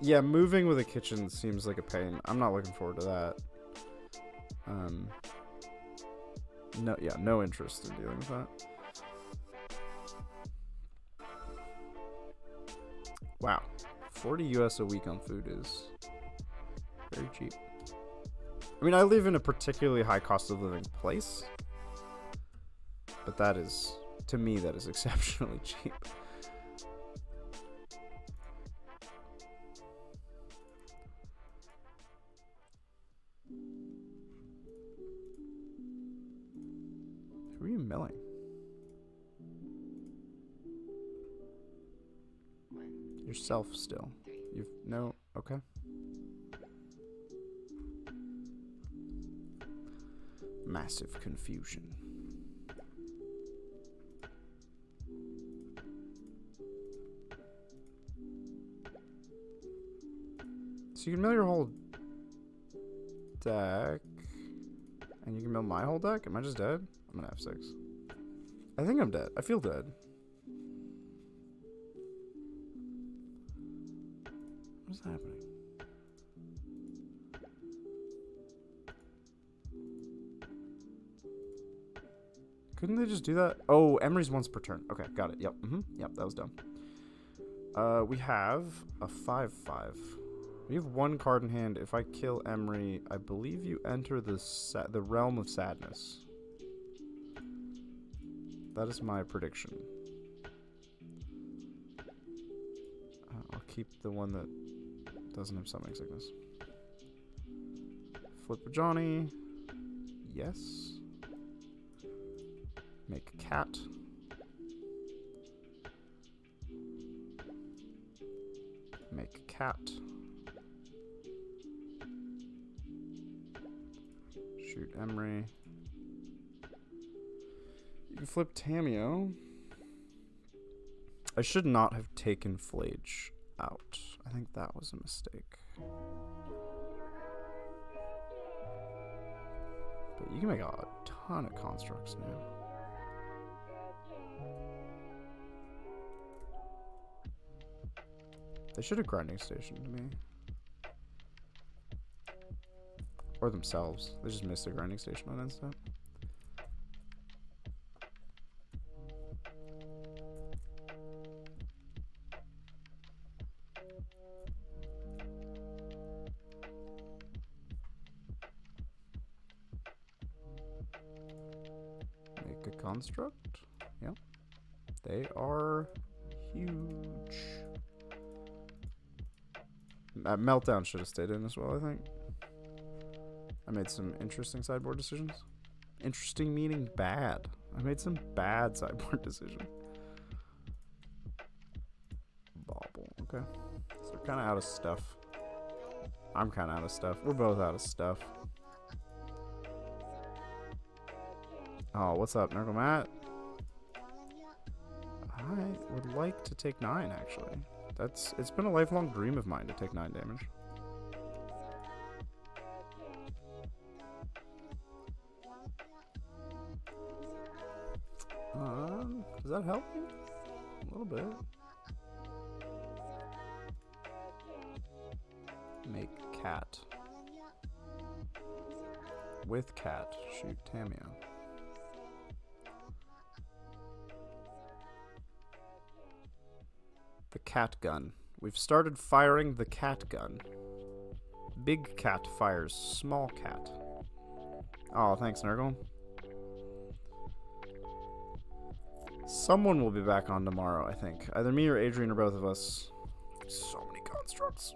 Yeah, moving with a kitchen seems like a pain. I'm not looking forward to that. No interest in dealing with that. Wow, 40 US a week on food is very cheap. I mean, I live in a particularly high cost of living place, but that is, to me, that is exceptionally cheap. Who are you milling? Yourself still. You've no, okay. Massive confusion. So you can mill your whole deck, and you can mill my whole deck? Am I just dead? I'm gonna F6. I think I'm dead. I feel dead. What's happening? Couldn't they just do that? Oh, Emery's once per turn. Okay, got it. Yep. Yep, that was dumb. We have a 5/5. We have one card in hand. If I kill Emery, I believe you enter the realm of sadness. That is my prediction. I'll keep the one that doesn't have summoning sickness. Flip with Johnny. Yes. Make a cat. Make a cat. Shoot Emery. You can flip Tameo. I should not have taken Flage out. I think that was a mistake. But you can make a ton of constructs now. They should have grinding station to me. Or themselves. They just missed a grinding station on instant. Make a construct. Yep. They are huge. Meltdown should have stayed in as well, I think. I made some interesting sideboard decisions. Interesting meaning bad. I made some bad sideboard decisions. Bobble. Okay. So we're kind of out of stuff. I'm kind of out of stuff. We're both out of stuff. Oh, what's up, Nerglemat? I would like to take 9, actually. It's been a lifelong dream of mine to take 9 damage. Does that help me? A little bit. Make cat. With cat, shoot Tamia. The cat gun. We've started firing the cat gun. Big cat fires small cat. Oh, thanks, Nurgle. Someone will be back on tomorrow, I think. Either me or Adrian or both of us. So many constructs.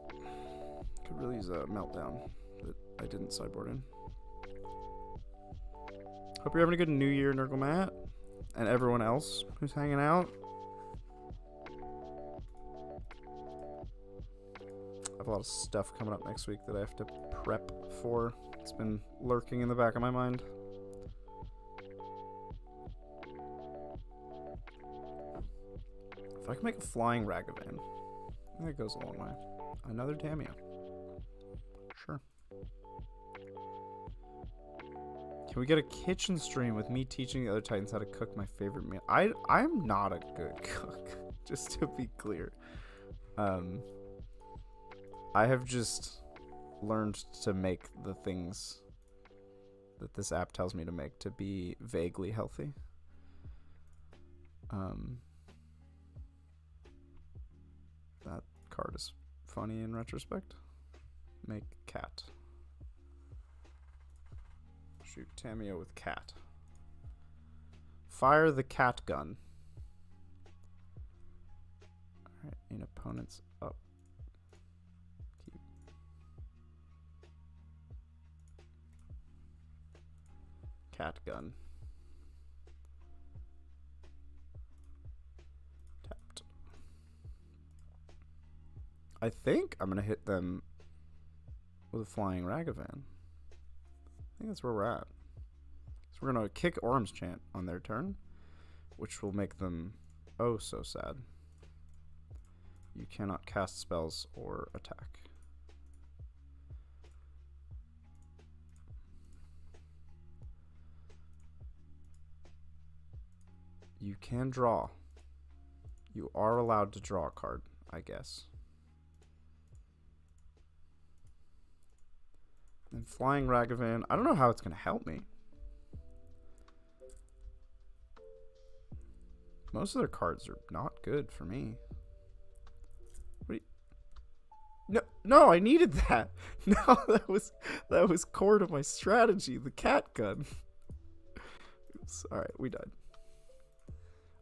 Could really use a meltdown that I didn't sideboard in. Hope you're having a good New Year, Nurglemat. And everyone else who's hanging out. I have a lot of stuff coming up next week that I have to prep for. It's been lurking in the back of my mind. If I can make a flying Ragavan, I think that goes a long way. Another Tamia. Sure. Can we get a kitchen stream with me teaching the other Titans how to cook my favorite meal? I'm not a good cook, just to be clear. I have just learned to make the things that this app tells me to make to be vaguely healthy. That card is funny in retrospect. Make cat. Shoot Tamia with cat. Fire the cat gun. Alright, in opponent's up. Keep. Cat gun. Tapped. I think I'm gonna hit them with a flying Ragavan. I think that's where we're at. So we're gonna kick Orm's Chant on their turn, which will make them oh so sad. You cannot cast spells or attack. You can draw. You are allowed to draw a card, I guess. And flying Ragavan, I don't know how it's going to help me. Most of their cards are not good for me. What no, I needed that. No, that was core to my strategy, the cat gun. Oops. All right, we died.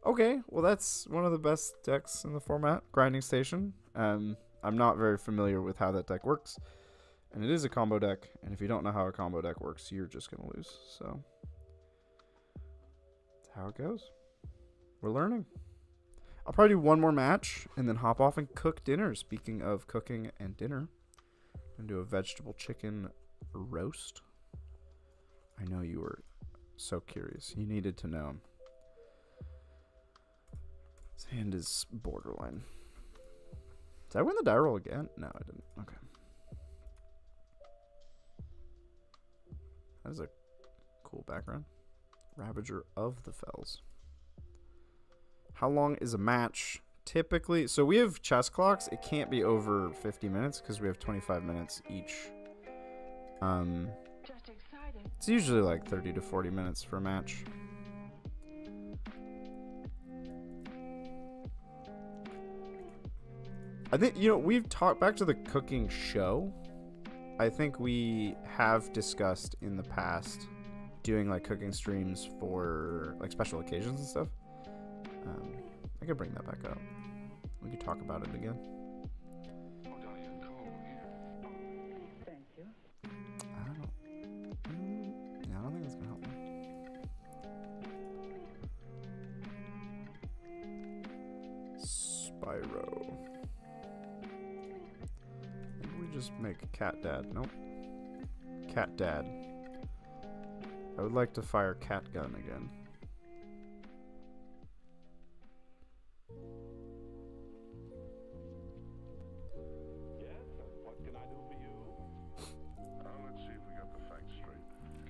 Okay, well that's one of the best decks in the format, Grinding Station. I'm not very familiar with how that deck works. And it is a combo deck, and if you don't know how a combo deck works, you're just going to lose. So, that's how it goes. We're learning. I'll probably do one more match, and then hop off and cook dinner. Speaking of cooking and dinner, I'm going to do a vegetable chicken roast. I know you were so curious. You needed to know. His hand is borderline. Did I win the die roll again? No, I didn't. Okay. That is a cool background. Ravager of the Fells. How long is a match? Typically, so we have chess clocks. It can't be over 50 minutes because we have 25 minutes each. Just excited. It's usually like 30 to 40 minutes for a match. I think, you know, we've talked back to the cooking show. I think we have discussed in the past doing like cooking streams for like special occasions and stuff. I could bring that back up. We could talk about it again. Thank you. I don't know. Yeah, I don't think that's gonna help me. Spyro. Maybe we just make Cat Dad. Nope. Cat Dad. I would like to fire Cat Gun again.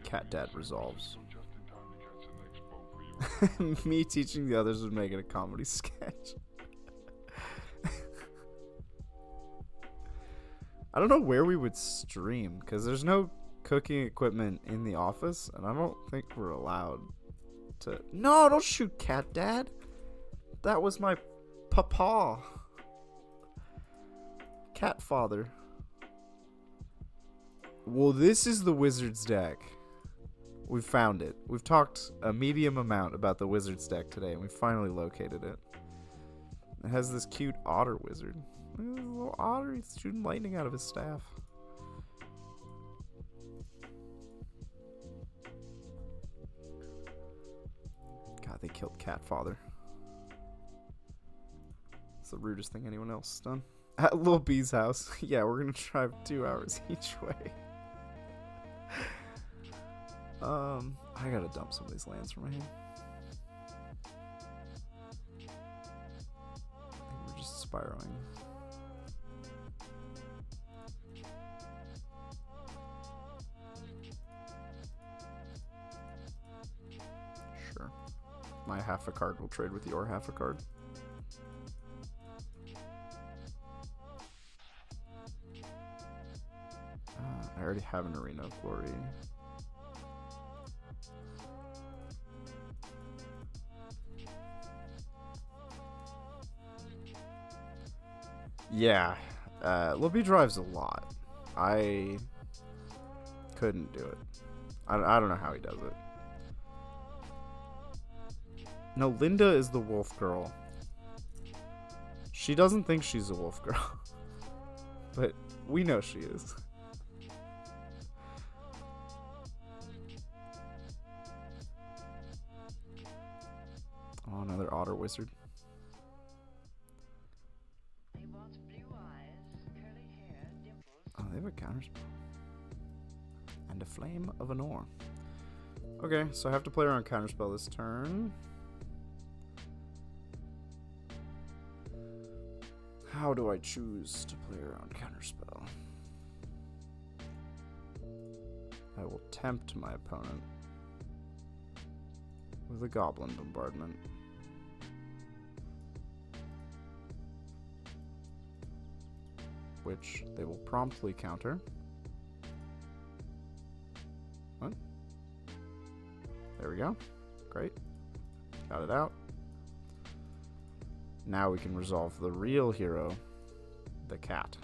Cat Dad resolves. Me teaching the others would make it a comedy sketch. I don't know where we would stream because there's no cooking equipment in the office, and I don't think we're allowed to. No, don't shoot Cat Dad. That was my papa. Cat father. Well, this is the Wizard's deck. We found it. We've talked a medium amount about the Wizard's deck today, and we finally located it. It has this cute otter wizard. Look at this little otter. He's shooting lightning out of his staff. God, they killed Cat Father. It's the rudest thing anyone else has done. At Lil B's house. Yeah, we're gonna drive 2 hours each way. I gotta dump some of these lands from my hand. I think we're just spiraling. Sure. My half a card will trade with your half a card. I already have an Arena of Glory. Yeah, Lil B drives a lot. I couldn't do it. I don't know how he does it. No, Linda is the wolf girl. She doesn't think she's a wolf girl. But we know she is. Oh, another otter wizard. He wants blue eyes, curly hair, dimples. Oh, they have a counterspell. And a flame of an ore. Okay, so I have to play around counterspell this turn. How do I choose to play around counterspell? I will tempt my opponent with a goblin bombardment. Which they will promptly counter. What? There we go. Great. Got it out. Now we can resolve the real hero, the cat.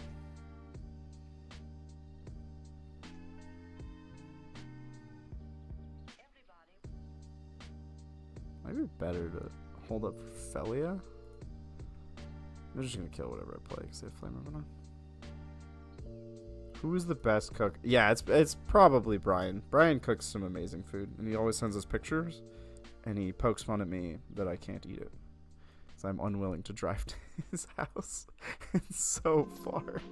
Maybe better to hold up for Felia. I'm just gonna kill whatever I play because they have Flame Ribbon on. Who is the best cook? Yeah, it's probably Brian. Brian cooks some amazing food, and he always sends us pictures, and he pokes fun at me that I can't eat it. So I'm unwilling to drive to his house. It's so far.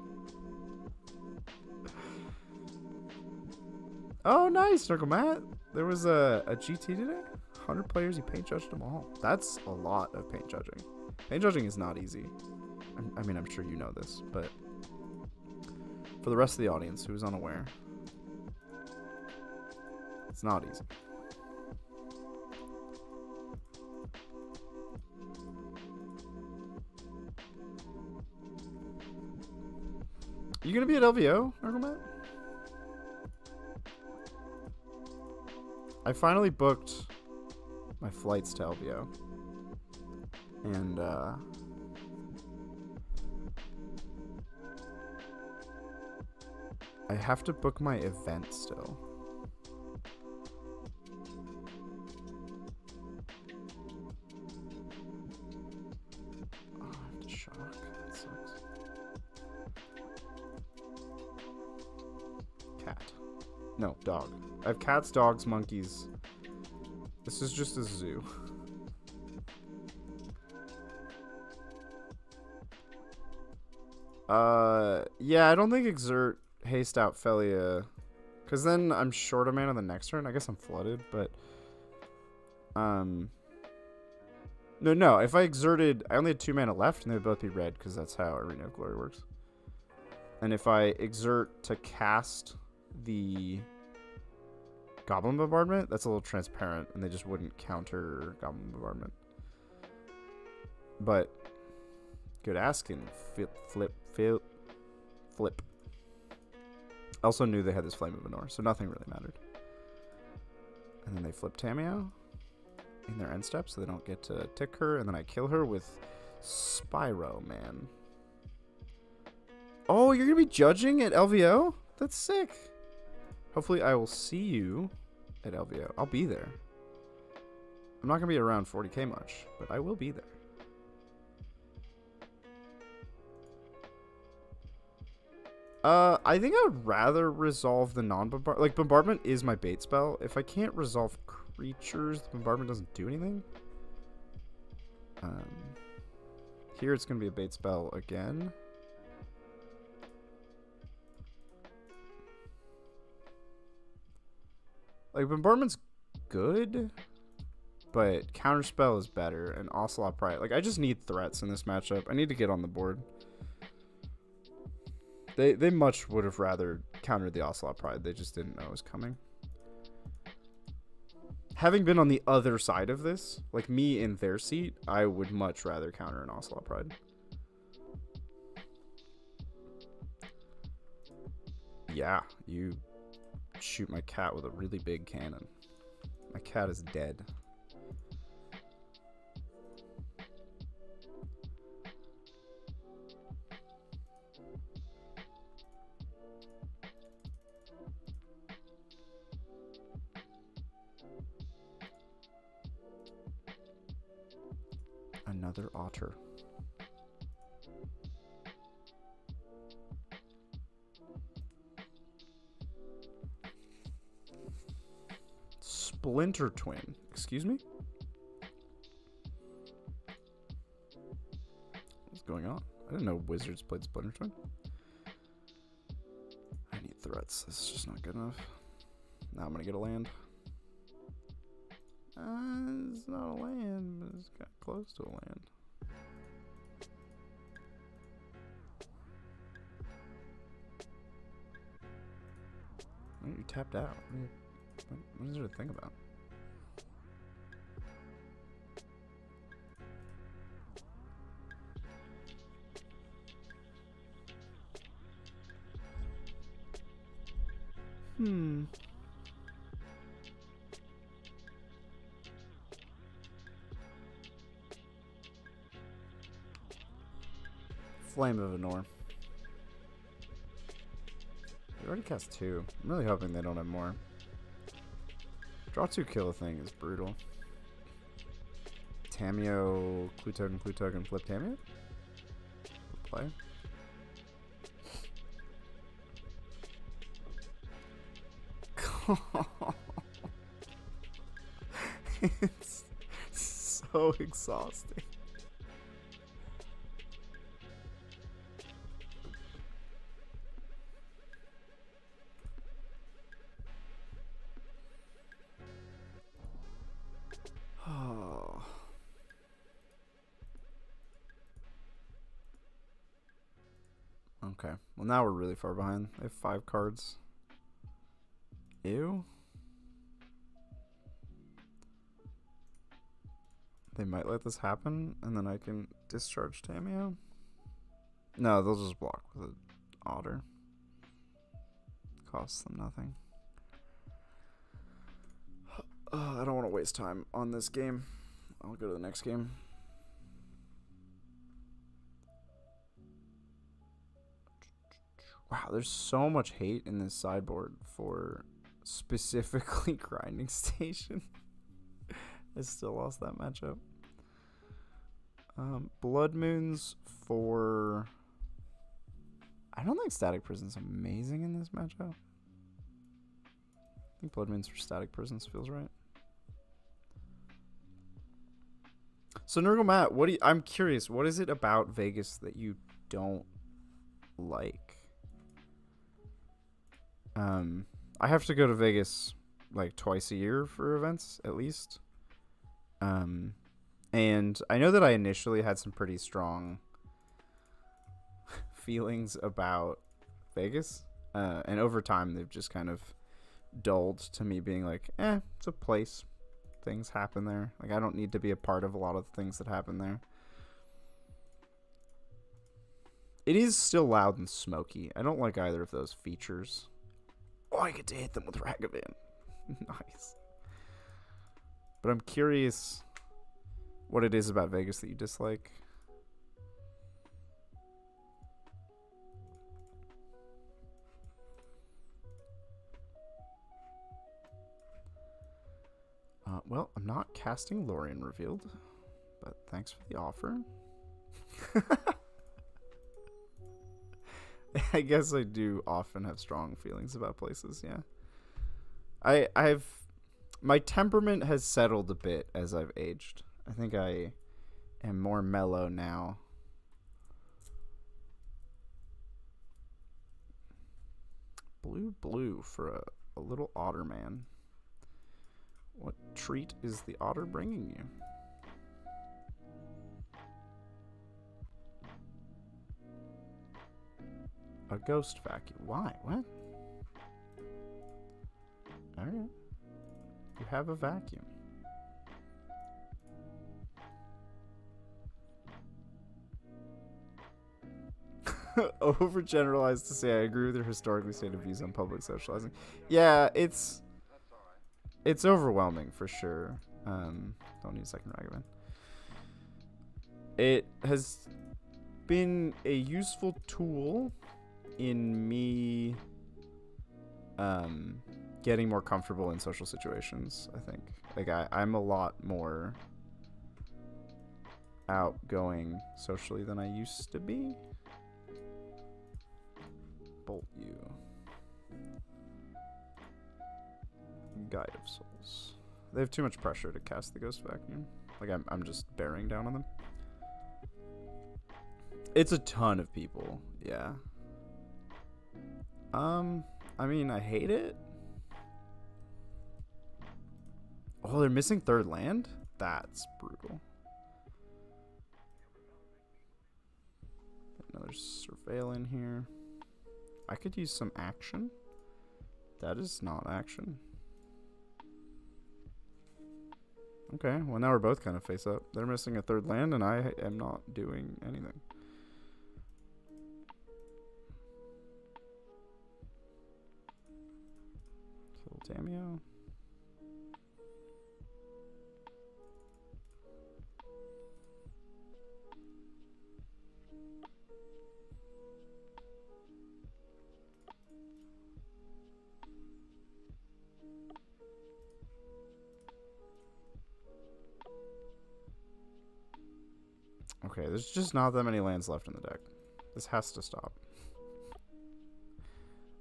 Oh, nice, Circle Matt. There was a GT today. 100 players, he paint judged them all. That's a lot of paint judging. Paint judging is not easy. I mean, I'm sure you know this, but for the rest of the audience who's unaware, it's not easy. You gonna be at LVO, Argomat? I finally booked my flights to LVO. And, I have to book my event still. Oh, I have to shock. That sucks. Cat. No, dog. I have cats, dogs, monkeys. This is just a zoo. Yeah, I don't think exert haste out Felia, because then I'm short a mana on the next turn. I guess I'm flooded, but no. If I exerted, I only had 2 mana left, and they'd both be red, because that's how Arena of Glory works. And if I exert to cast the Goblin Bombardment, that's a little transparent, and they just wouldn't counter Goblin Bombardment. But good asking. Flip. I also knew they had this Flame of Anor, so nothing really mattered. And then they flip Tameo in their end step, so they don't get to tick her, and then I kill her with Spyro, man. Oh, you're gonna be judging at LVO? That's sick. Hopefully I will see you at LVO. I'll be there. I'm not gonna be around 40k much, but I will be there. I think I would rather resolve the non-bombardment. Like, bombardment is my bait spell. If I can't resolve creatures, the bombardment doesn't do anything. Here it's going to be a bait spell again. Like, bombardment's good, but counterspell is better, and Ocelot Pride. Like, I just need threats in this matchup. I need to get on the board. They much would have rather countered the Ocelot Pride. They just didn't know it was coming. Having been on the other side of this, like me in their seat, I would much rather counter an Ocelot Pride. Yeah, you shoot my cat with a really big cannon. My cat is dead. Another otter. Splinter Twin. Excuse me? What's going on? I didn't know Wizards played Splinter Twin. I need threats. This is just not good enough. Now I'm gonna get a land. It's not a land, but it's got close to a land. Oh, you tapped out. What is there to think about? Flame of Anor. They already cast 2. I'm really hoping they don't have more. Draw 2, kill a thing is brutal. Tameo, Clue token, flip Tameo? Play. It's so exhausting. Okay. Well, now we're really far behind. They have 5 cards. Ew. They might let this happen, and then I can discharge Tameo. No, they'll just block with an otter. Costs them nothing. I don't want to waste time on this game. I'll go to the next game. Wow, there's so much hate in this sideboard for specifically Grinding Station. I still lost that matchup. Blood Moons for... I don't think Static Prison's amazing in this matchup. I think Blood Moons for Static Prisons feels right. So Nurgle Matt, I'm curious, what is it about Vegas that you don't like? I have to go to Vegas like twice a year for events at least. And I know that I initially had some pretty strong feelings about Vegas. And over time they've just kind of dulled to me being like, it's a place. Things happen there. Like, I don't need to be a part of a lot of the things that happen there. It is still loud and smoky. I don't like either of those features. Oh, I get to hit them with Ragavan. Nice. But I'm curious what it is about Vegas that you dislike. Well, I'm not casting Lorien Revealed, but thanks for the offer. I guess I do often have strong feelings about places, yeah. I've my temperament has settled a bit as I've aged. I think I am more mellow now. Blue for a little otter man. What treat is the otter bringing you? A ghost vacuum. Why? What? Alright. You have a vacuum. Overgeneralized to say I agree with your historically stated views on public socializing. Yeah, it's overwhelming for sure. Don't need a second Ragavan. It has been a useful tool in me getting more comfortable in social situations, I think. Like I'm a lot more outgoing socially than I used to be. Bolt you. Guide of Souls. They have too much pressure to cast the Ghost Vacuum. Like I'm just bearing down on them. It's a ton of people, yeah. I mean, I hate it. Oh, they're missing third land? That's brutal. Another Surveil in here. I could use some action. That is not action. Okay, well now we're both kind of face up. They're missing a third land and I am not doing anything. Kill Tamio. Okay, there's just not that many lands left in the deck. This has to stop.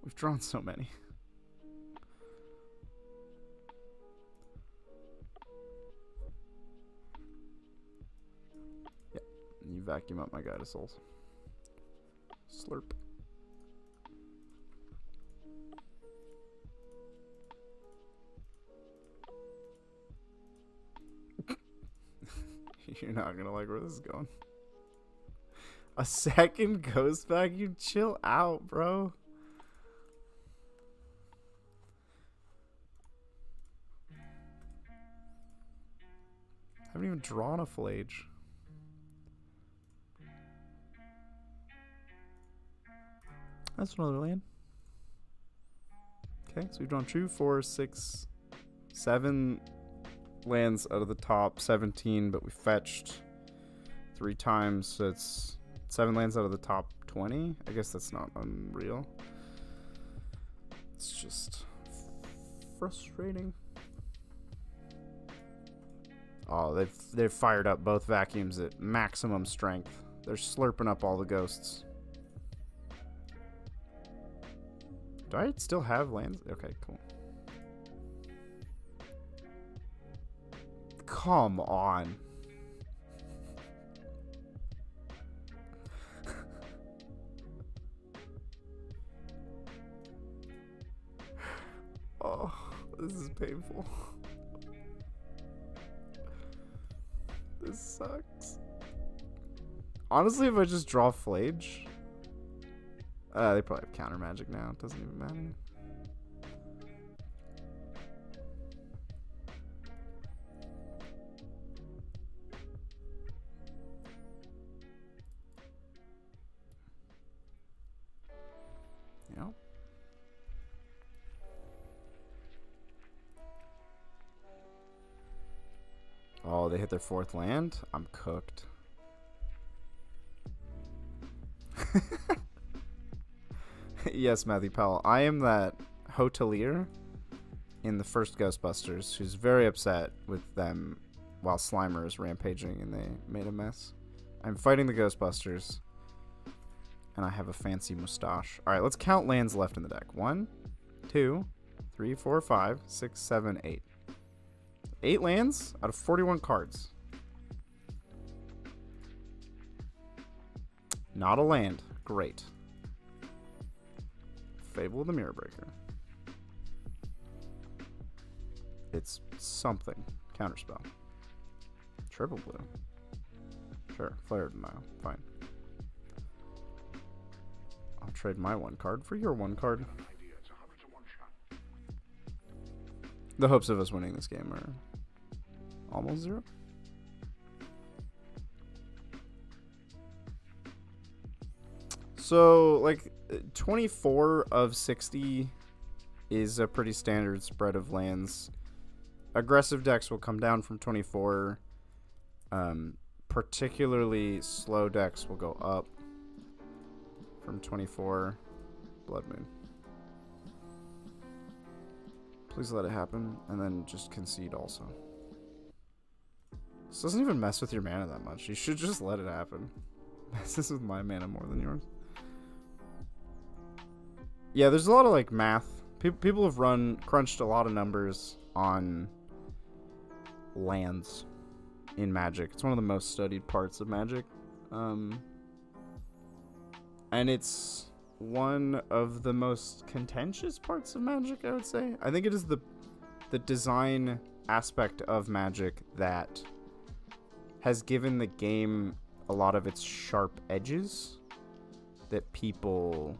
We've drawn so many. Yep, you vacuum up my Guide of Souls. Slurp. You're not gonna like where this is going. A second Ghost Vacuum? Chill out, bro. Haven't even drawn a Flage. That's another land. Okay, so we've drawn 2, 4, 6, 7 lands out of the top 17, but we fetched 3 times, so it's 7 lands out of the top 20. I guess that's not unreal. It's just frustrating. Oh, they've fired up both vacuums at maximum strength. They're slurping up all the ghosts. Do I still have lands? Okay, cool. Come on. Oh, this is painful. This sucks. Honestly, if I just draw Flage, they probably have counter magic now. It doesn't even matter. Yeah. Oh, they hit their 4th land? I'm cooked. Yes, Matthew Powell. I am that hotelier in the first Ghostbusters who's very upset with them while Slimer is rampaging and they made a mess. I'm fighting the Ghostbusters and I have a fancy mustache. Alright, let's count lands left in the deck. 1, 2, 3, 4, 5, 6, 7, 8. 8 lands out of 41 cards. Not a land. Great. Fable of the Mirror Breaker. It's something. Counterspell. Triple blue. Sure. Flare Denial. Fine. I'll trade my 1 card for your 1 card. The hopes of us winning this game are almost 0. So, like, 24 of 60 is a pretty standard spread of lands. Aggressive decks will come down from 24. Particularly slow decks will go up from 24. Blood Moon. Please let it happen, and then just concede also. This doesn't even mess with your mana that much. You should just let it happen. Messes with my mana more than yours. Yeah, there's a lot of like math. People have crunched a lot of numbers on lands in Magic. It's one of the most studied parts of Magic. And it's one of the most contentious parts of Magic, I would say. I think it is the design aspect of Magic that has given the game a lot of its sharp edges that people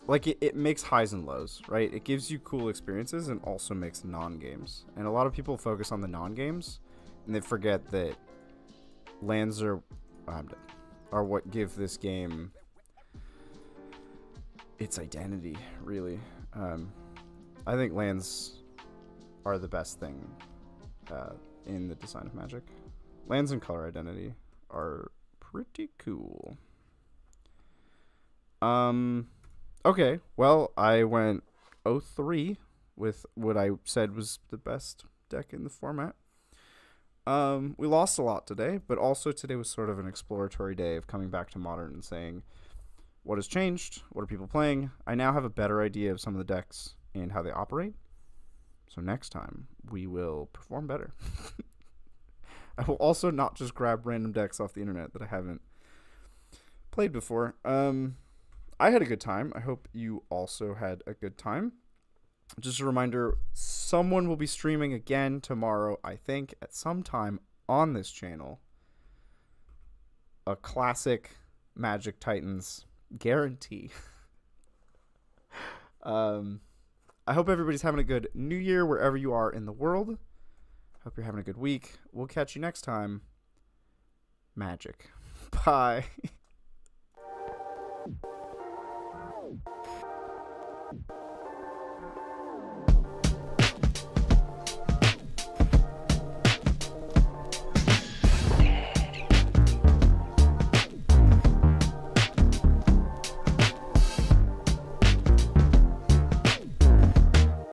like it makes highs and lows, right? It gives you cool experiences and also makes non-games. And a lot of people focus on the non-games and they forget that lands are what give this game its identity, really. I think lands are the best thing in the design of Magic. Lands and color identity are pretty cool. Okay, well, I went 0-3 with what I said was the best deck in the format. We lost a lot today, but also today was sort of an exploratory day of coming back to Modern and saying, what has changed? What are people playing? I now have a better idea of some of the decks and how they operate. So next time, we will perform better. I will also not just grab random decks off the internet that I haven't played before. I had a good time. I hope you also had a good time. Just a reminder, someone will be streaming again tomorrow, I think, at some time on this channel. A classic Magic Titans guarantee. I hope everybody's having a good New Year wherever you are in the world. Hope you're having a good week. We'll catch you next time. Magic. Bye.